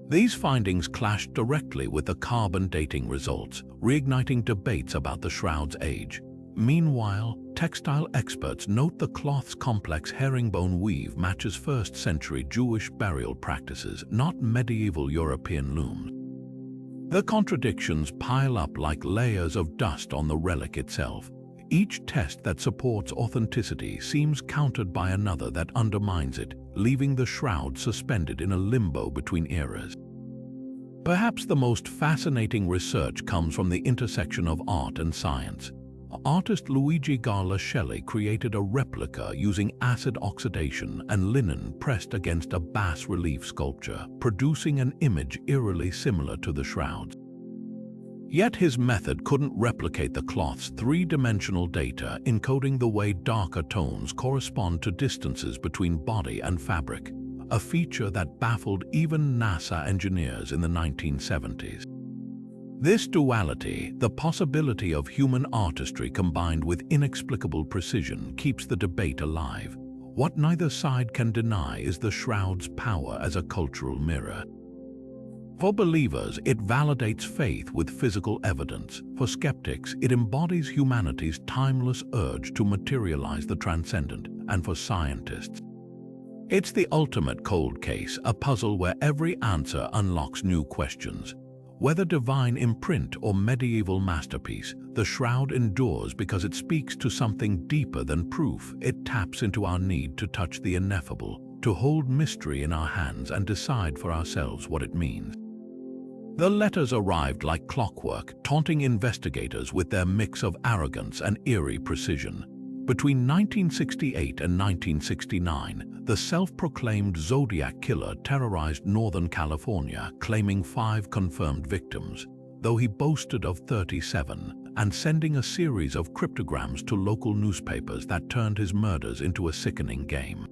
These findings clashed directly with the carbon dating results, reigniting debates about the shroud's age. Meanwhile, textile experts note the cloth's complex herringbone weave matches first-century Jewish burial practices, not medieval European looms. The contradictions pile up like layers of dust on the relic itself. Each test that supports authenticity seems countered by another that undermines it, leaving the shroud suspended in a limbo between eras. Perhaps the most fascinating research comes from the intersection of art and science. Artist Luigi Garlascelli created a replica using acid oxidation and linen pressed against a bas-relief sculpture, producing an image eerily similar to the shroud's. Yet his method couldn't replicate the cloth's three-dimensional data, encoding the way darker tones correspond to distances between body and fabric, a feature that baffled even NASA engineers in the 1970s. This duality, the possibility of human artistry combined with inexplicable precision, keeps the debate alive. What neither side can deny is the shroud's power as a cultural mirror. For believers, it validates faith with physical evidence. For skeptics, it embodies humanity's timeless urge to materialize the transcendent. And for scientists, it's the ultimate cold case, a puzzle where every answer unlocks new questions. Whether divine imprint or medieval masterpiece, the shroud endures because it speaks to something deeper than proof. It taps into our need to touch the ineffable, to hold mystery in our hands and decide for ourselves what it means. The letters arrived like clockwork, taunting investigators with their mix of arrogance and eerie precision. Between 1968 and 1969, the self-proclaimed Zodiac Killer terrorized Northern California, claiming 5 confirmed victims, though he boasted of 37, and sending a series of cryptograms to local newspapers that turned his murders into a sickening game.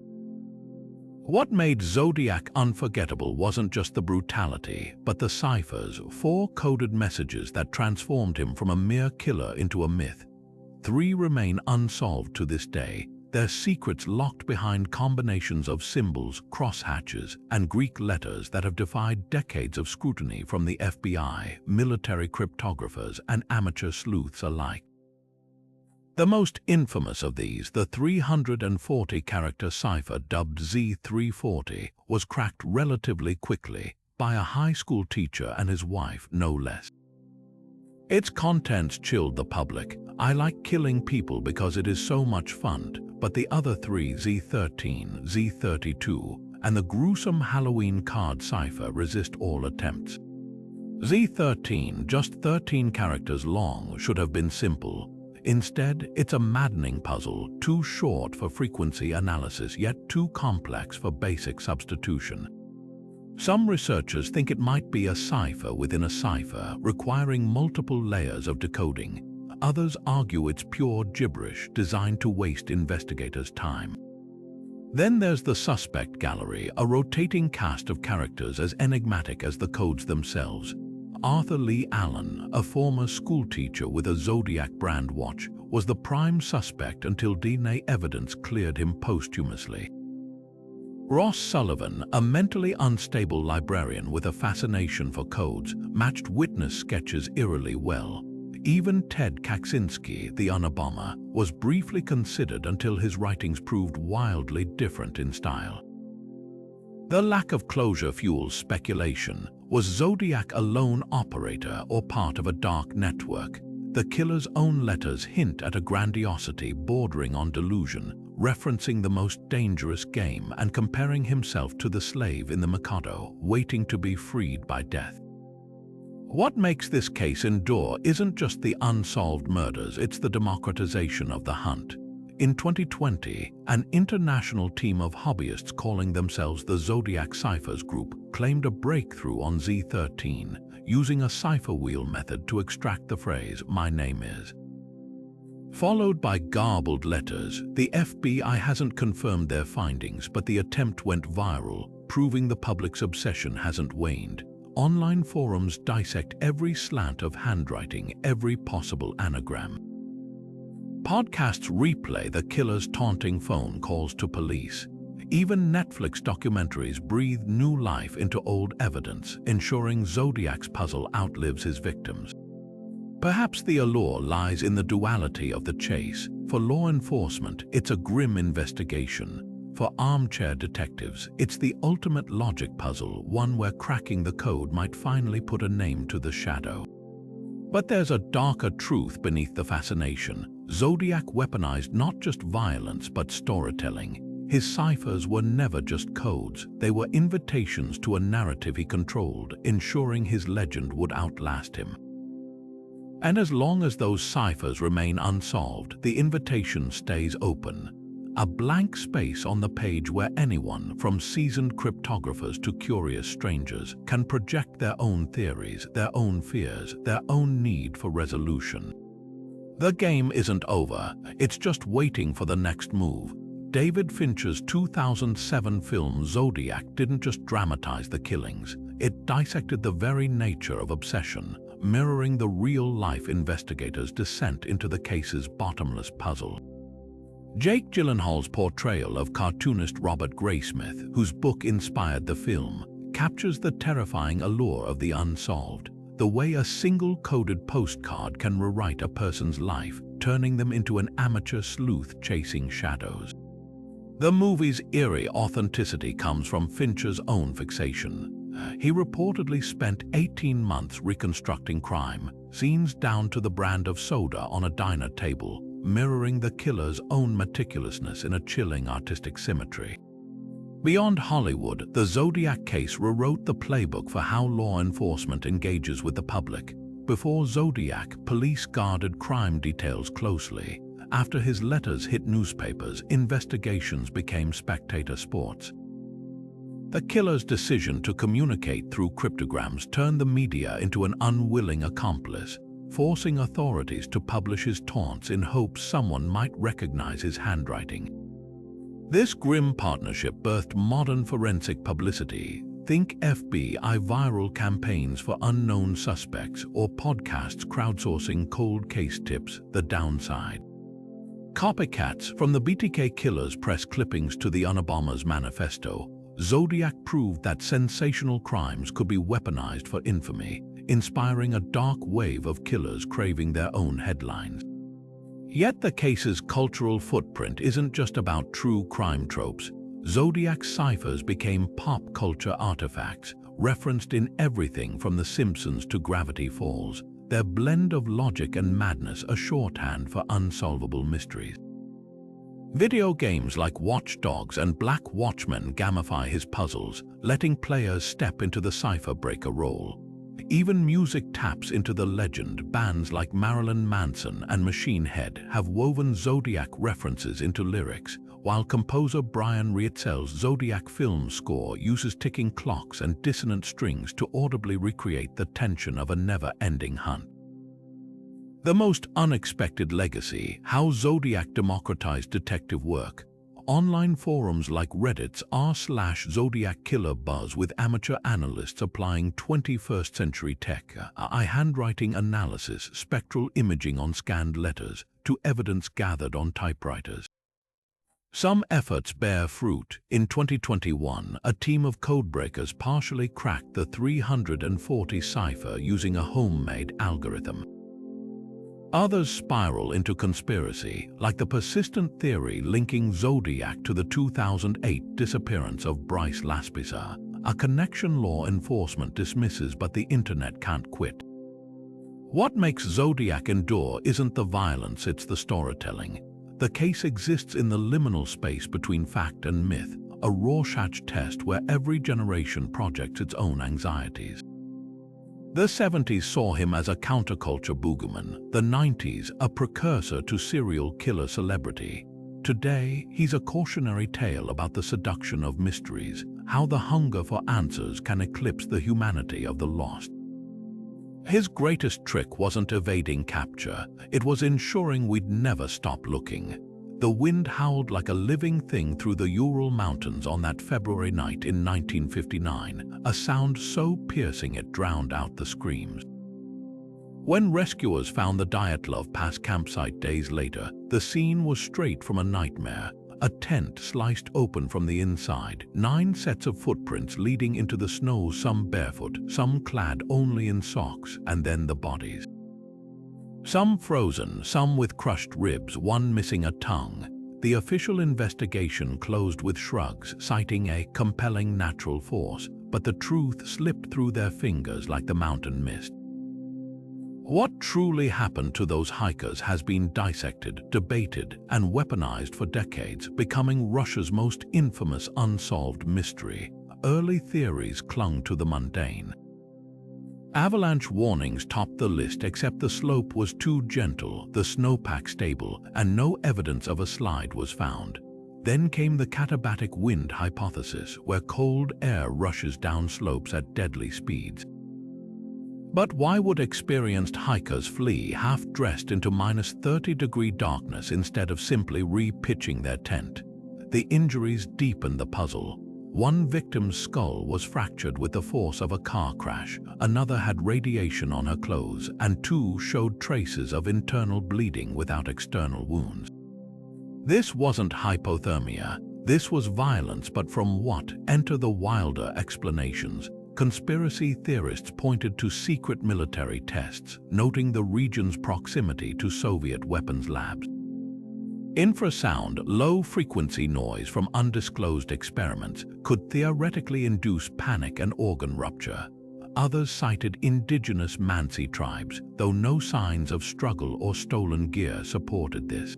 What made Zodiac unforgettable wasn't just the brutality, but the ciphers, 4 coded messages that transformed him from a mere killer into a myth. 3 remain unsolved to this day, their secrets locked behind combinations of symbols, crosshatches, and Greek letters that have defied decades of scrutiny from the FBI, military cryptographers, and amateur sleuths alike. The most infamous of these, the 340-character cipher dubbed Z340, was cracked relatively quickly by a high school teacher and his wife, no less. Its contents chilled the public. "I like killing people because it is so much fun," but the other 3, Z13, Z32, and the gruesome Halloween card cipher resist all attempts. Z13, just 13 characters long, should have been simple. Instead, it's a maddening puzzle, too short for frequency analysis, yet too complex for basic substitution. Some researchers think it might be a cipher within a cipher, requiring multiple layers of decoding. Others argue it's pure gibberish designed to waste investigators' time. Then there's the suspect gallery, a rotating cast of characters as enigmatic as the codes themselves. Arthur Lee Allen, a former schoolteacher with a Zodiac brand watch, was the prime suspect until DNA evidence cleared him posthumously. Ross Sullivan, a mentally unstable librarian with a fascination for codes, matched witness sketches eerily well. Even Ted Kaczynski, the Unabomber, was briefly considered until his writings proved wildly different in style. The lack of closure fuels speculation. Was Zodiac a lone operator or part of a dark network? The killer's own letters hint at a grandiosity bordering on delusion, referencing the most dangerous game and comparing himself to the slave in the Mikado, waiting to be freed by death. What makes this case endure isn't just the unsolved murders, it's the democratization of the hunt. In 2020, an international team of hobbyists calling themselves the Zodiac Ciphers Group claimed a breakthrough on Z13, using a cipher wheel method to extract the phrase, "My name is." Followed by garbled letters, the FBI hasn't confirmed their findings, but the attempt went viral, proving the public's obsession hasn't waned. Online forums dissect every slant of handwriting, every possible anagram. Podcasts replay the killer's taunting phone calls to police. Even Netflix documentaries breathe new life into old evidence, ensuring Zodiac's puzzle outlives his victims. Perhaps the allure lies in the duality of the chase. For law enforcement, it's a grim investigation. For armchair detectives, it's the ultimate logic puzzle, one where cracking the code might finally put a name to the shadow. But there's a darker truth beneath the fascination. Zodiac weaponized not just violence but storytelling. His ciphers were never just codes, they were invitations to a narrative he controlled, ensuring his legend would outlast him. And as long as those ciphers remain unsolved, the invitation stays open. A blank space on the page where anyone, from seasoned cryptographers to curious strangers, can project their own theories, their own fears, their own need for resolution. The game isn't over, it's just waiting for the next move. David Fincher's 2007 film Zodiac didn't just dramatize the killings, it dissected the very nature of obsession, mirroring the real-life investigators' descent into the case's bottomless puzzle. Jake Gyllenhaal's portrayal of cartoonist Robert Graysmith, whose book inspired the film, captures the terrifying allure of the unsolved, the way a single coded postcard can rewrite a person's life, turning them into an amateur sleuth chasing shadows. The movie's eerie authenticity comes from Fincher's own fixation. He reportedly spent 18 months reconstructing crime, scenes down to the brand of soda on a diner table, mirroring the killer's own meticulousness in a chilling artistic symmetry. Beyond Hollywood, the Zodiac case rewrote the playbook for how law enforcement engages with the public. Before Zodiac, police guarded crime details closely. After his letters hit newspapers, investigations became spectator sports. The killer's decision to communicate through cryptograms turned the media into an unwilling accomplice, forcing authorities to publish his taunts in hopes someone might recognize his handwriting. This grim partnership birthed modern forensic publicity. Think FBI viral campaigns for unknown suspects or podcasts crowdsourcing cold case tips. The downside: copycats. From the BTK killer's press clippings to the Unabomber's manifesto, Zodiac proved that sensational crimes could be weaponized for infamy, inspiring a dark wave of killers craving their own headlines. Yet the case's cultural footprint isn't just about true crime tropes. Zodiac ciphers became pop culture artifacts, referenced in everything from The Simpsons to Gravity Falls. Their blend of logic and madness a shorthand for unsolvable mysteries. Video games like Watch Dogs and Black Watchmen gamify his puzzles, letting players step into the cipher breaker role. Even music taps into the legend. Bands like Marilyn Manson and Machine Head have woven Zodiac references into lyrics, while composer Brian Rietzel's Zodiac film score uses ticking clocks and dissonant strings to audibly recreate the tension of a never-ending hunt. The most unexpected legacy: how Zodiac democratized detective work. Online forums like Reddit's r/Zodiac Killer buzz with amateur analysts applying 21st century tech, handwriting analysis, spectral imaging on scanned letters, to evidence gathered on typewriters. Some efforts bear fruit. In 2021, a team of codebreakers partially cracked the 340 cipher using a homemade algorithm. Others spiral into conspiracy, like the persistent theory linking Zodiac to the 2008 disappearance of Bryce Laspisa, a connection law enforcement dismisses but the internet can't quit. What makes Zodiac endure isn't the violence, it's the storytelling. The case exists in the liminal space between fact and myth, a Rorschach test where every generation projects its own anxieties. The 70s saw him as a counterculture boogeyman, the 90s a precursor to serial killer celebrity. Today, he's a cautionary tale about the seduction of mysteries, how the hunger for answers can eclipse the humanity of the lost. His greatest trick wasn't evading capture, it was ensuring we'd never stop looking. The wind howled like a living thing through the Ural Mountains on that February night in 1959, a sound so piercing it drowned out the screams. When rescuers found the Dyatlov Pass campsite days later, the scene was straight from a nightmare. A tent sliced open from the inside, 9 sets of footprints leading into the snow, some barefoot, some clad only in socks, and then the bodies. Some frozen, some with crushed ribs, one missing a tongue. The official investigation closed with shrugs, citing a compelling natural force, but the truth slipped through their fingers like the mountain mist. What truly happened to those hikers has been dissected, debated, and weaponized for decades, becoming Russia's most infamous unsolved mystery. Early theories clung to the mundane. Avalanche warnings topped the list, except the slope was too gentle, the snowpack stable, and no evidence of a slide was found. Then came the katabatic wind hypothesis, where cold air rushes down slopes at deadly speeds. But why would experienced hikers flee half-dressed into -30-degree darkness instead of simply re-pitching their tent? The injuries deepened the puzzle. One victim's skull was fractured with the force of a car crash, another had radiation on her clothes, and 2 showed traces of internal bleeding without external wounds. This wasn't hypothermia, this was violence, but from what? Enter the wilder explanations. Conspiracy theorists pointed to secret military tests, noting the region's proximity to Soviet weapons labs. Infrasound, low-frequency noise from undisclosed experiments, could theoretically induce panic and organ rupture. Others cited indigenous Mansi tribes, though no signs of struggle or stolen gear supported this.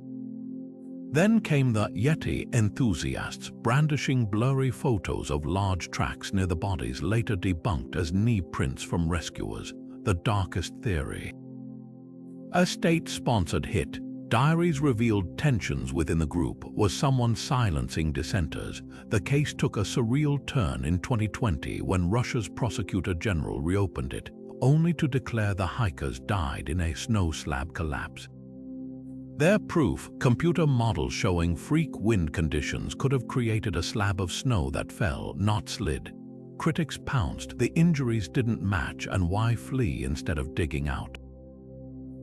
Then came the Yeti enthusiasts, brandishing blurry photos of large tracks near the bodies, later debunked as knee prints from rescuers, the darkest theory. A state-sponsored hit, diaries revealed tensions within the group. Was someone silencing dissenters? The case took a surreal turn in 2020 when Russia's prosecutor general reopened it, only to declare the hikers died in a snow slab collapse. Their proof, computer models showing freak wind conditions, could have created a slab of snow that fell, not slid. Critics pounced. The injuries didn't match, and why flee instead of digging out?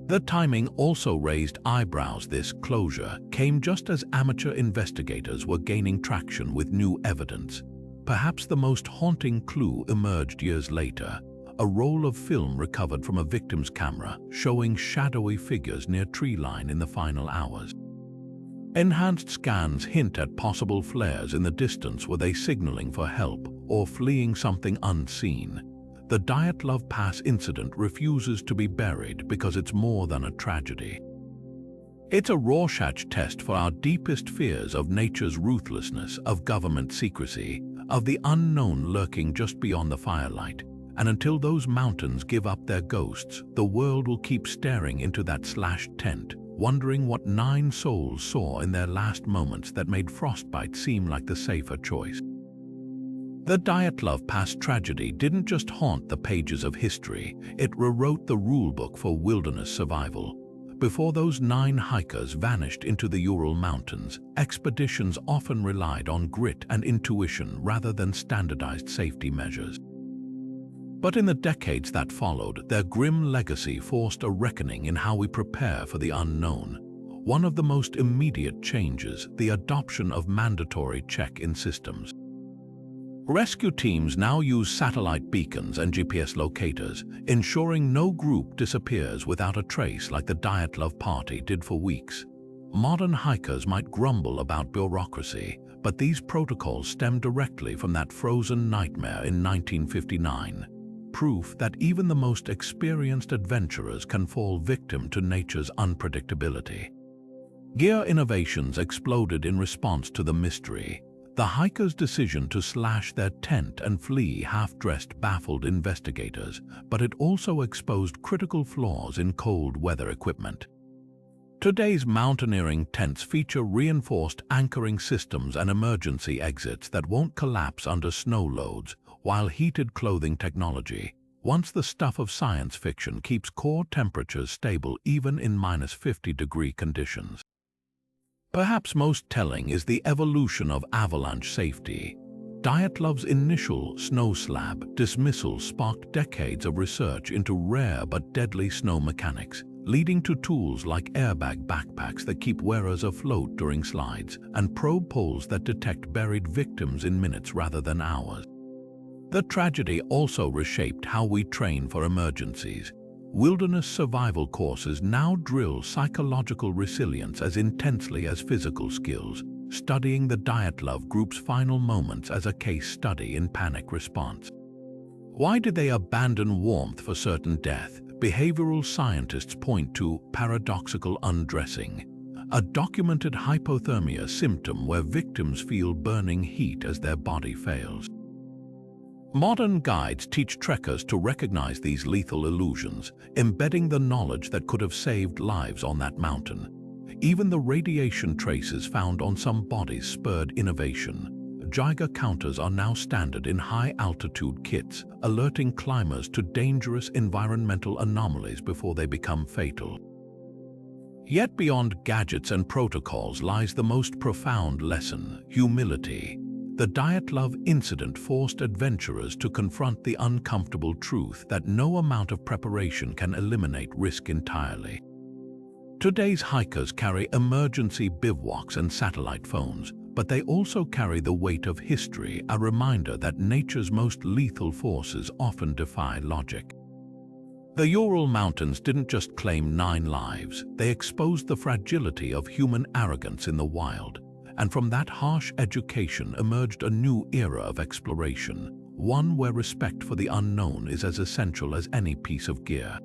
The timing also raised eyebrows. This closure came just as amateur investigators were gaining traction with new evidence. Perhaps the most haunting clue emerged years later. A roll of film recovered from a victim's camera, showing shadowy figures near tree line in the final hours. Enhanced scans hint at possible flares in the distance. Were they signaling for help or fleeing something unseen? The Dyatlov Pass incident refuses to be buried because it's more than a tragedy. It's a Rorschach test for our deepest fears of nature's ruthlessness, of government secrecy, of the unknown lurking just beyond the firelight. And until those mountains give up their ghosts, the world will keep staring into that slashed tent, wondering what 9 souls saw in their last moments that made frostbite seem like the safer choice. The Dyatlov Pass tragedy didn't just haunt the pages of history, it rewrote the rulebook for wilderness survival. Before those 9 hikers vanished into the Ural Mountains, expeditions often relied on grit and intuition rather than standardized safety measures. But in the decades that followed, their grim legacy forced a reckoning in how we prepare for the unknown. One of the most immediate changes, the adoption of mandatory check-in systems. Rescue teams now use satellite beacons and GPS locators, ensuring no group disappears without a trace like the Dyatlov party did for weeks. Modern hikers might grumble about bureaucracy, but these protocols stem directly from that frozen nightmare in 1959. Proof that even the most experienced adventurers can fall victim to nature's unpredictability. Gear innovations exploded in response to the mystery. The hikers' decision to slash their tent and flee half-dressed baffled investigators, but it also exposed critical flaws in cold weather equipment. Today's mountaineering tents feature reinforced anchoring systems and emergency exits that won't collapse under snow loads, while heated clothing technology, once the stuff of science fiction, keeps core temperatures stable even in -50-degree conditions. Perhaps most telling is the evolution of avalanche safety. Dyatlov's initial snow slab dismissal sparked decades of research into rare but deadly snow mechanics, leading to tools like airbag backpacks that keep wearers afloat during slides and probe poles that detect buried victims in minutes rather than hours. The tragedy also reshaped how we train for emergencies. Wilderness survival courses now drill psychological resilience as intensely as physical skills, studying the Dyatlov group's final moments as a case study in panic response. Why did they abandon warmth for certain death? Behavioral scientists point to paradoxical undressing, a documented hypothermia symptom where victims feel burning heat as their body fails. Modern guides teach trekkers to recognize these lethal illusions, embedding the knowledge that could have saved lives on that mountain. Even the radiation traces found on some bodies spurred innovation. Geiger counters are now standard in high-altitude kits, alerting climbers to dangerous environmental anomalies before they become fatal. Yet beyond gadgets and protocols lies the most profound lesson: humility. The Dyatlov incident forced adventurers to confront the uncomfortable truth that no amount of preparation can eliminate risk entirely. Today's hikers carry emergency bivouacs and satellite phones, but they also carry the weight of history, a reminder that nature's most lethal forces often defy logic. The Ural Mountains didn't just claim 9 lives, they exposed the fragility of human arrogance in the wild. And from that harsh education emerged a new era of exploration, one where respect for the unknown is as essential as any piece of gear.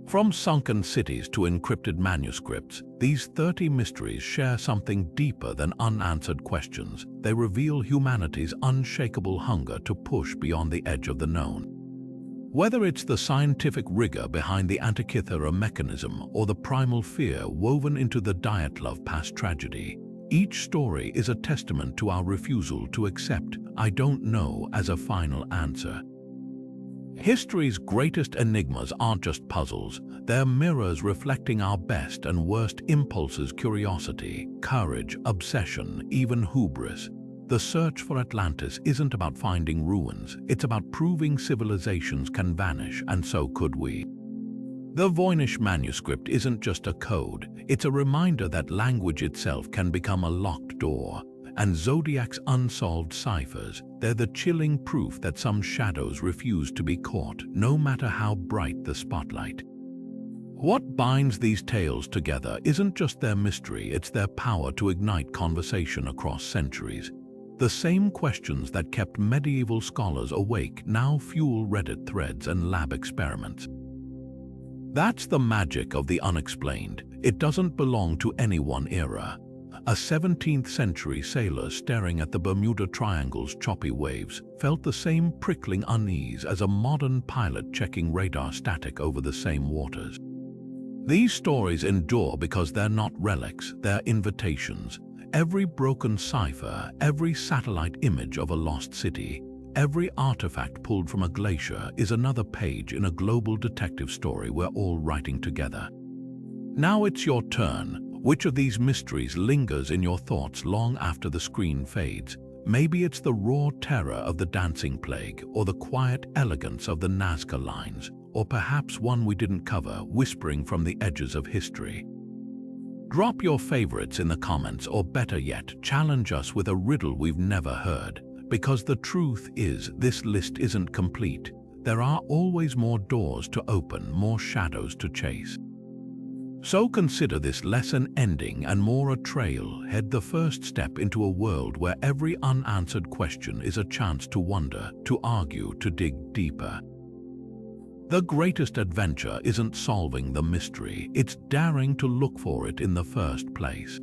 From sunken cities to encrypted manuscripts, these 30 mysteries share something deeper than unanswered questions. They reveal humanity's unshakable hunger to push beyond the edge of the known. Whether it's the scientific rigor behind the Antikythera mechanism or the primal fear woven into the Dyatlov Pass tragedy, each story is a testament to our refusal to accept "I don't know" as a final answer. History's greatest enigmas aren't just puzzles, they're mirrors reflecting our best and worst impulses: curiosity, courage, obsession, even hubris. The search for Atlantis isn't about finding ruins, it's about proving civilizations can vanish, and so could we. The Voynich Manuscript isn't just a code, it's a reminder that language itself can become a locked door. And Zodiac's unsolved ciphers, they're the chilling proof that some shadows refuse to be caught, no matter how bright the spotlight. What binds these tales together isn't just their mystery, it's their power to ignite conversation across centuries. The same questions that kept medieval scholars awake now fuel Reddit threads and lab experiments. That's the magic of the unexplained. It doesn't belong to any one era. A 17th-century sailor staring at the Bermuda Triangle's choppy waves felt the same prickling unease as a modern pilot checking radar static over the same waters. These stories endure because they're not relics, they're invitations. Every broken cipher, every satellite image of a lost city, every artifact pulled from a glacier is another page in a global detective story we're all writing together. Now it's your turn. Which of these mysteries lingers in your thoughts long after the screen fades? Maybe it's the raw terror of the dancing plague, or the quiet elegance of the Nazca Lines, or perhaps one we didn't cover, whispering from the edges of history. Drop your favorites in the comments, or better yet, challenge us with a riddle we've never heard. Because the truth is, this list isn't complete. There are always more doors to open, more shadows to chase. So consider this lesson ending and more a trail. Head the first step into a world where every unanswered question is a chance to wonder, to argue, to dig deeper. The greatest adventure isn't solving the mystery, it's daring to look for it in the first place.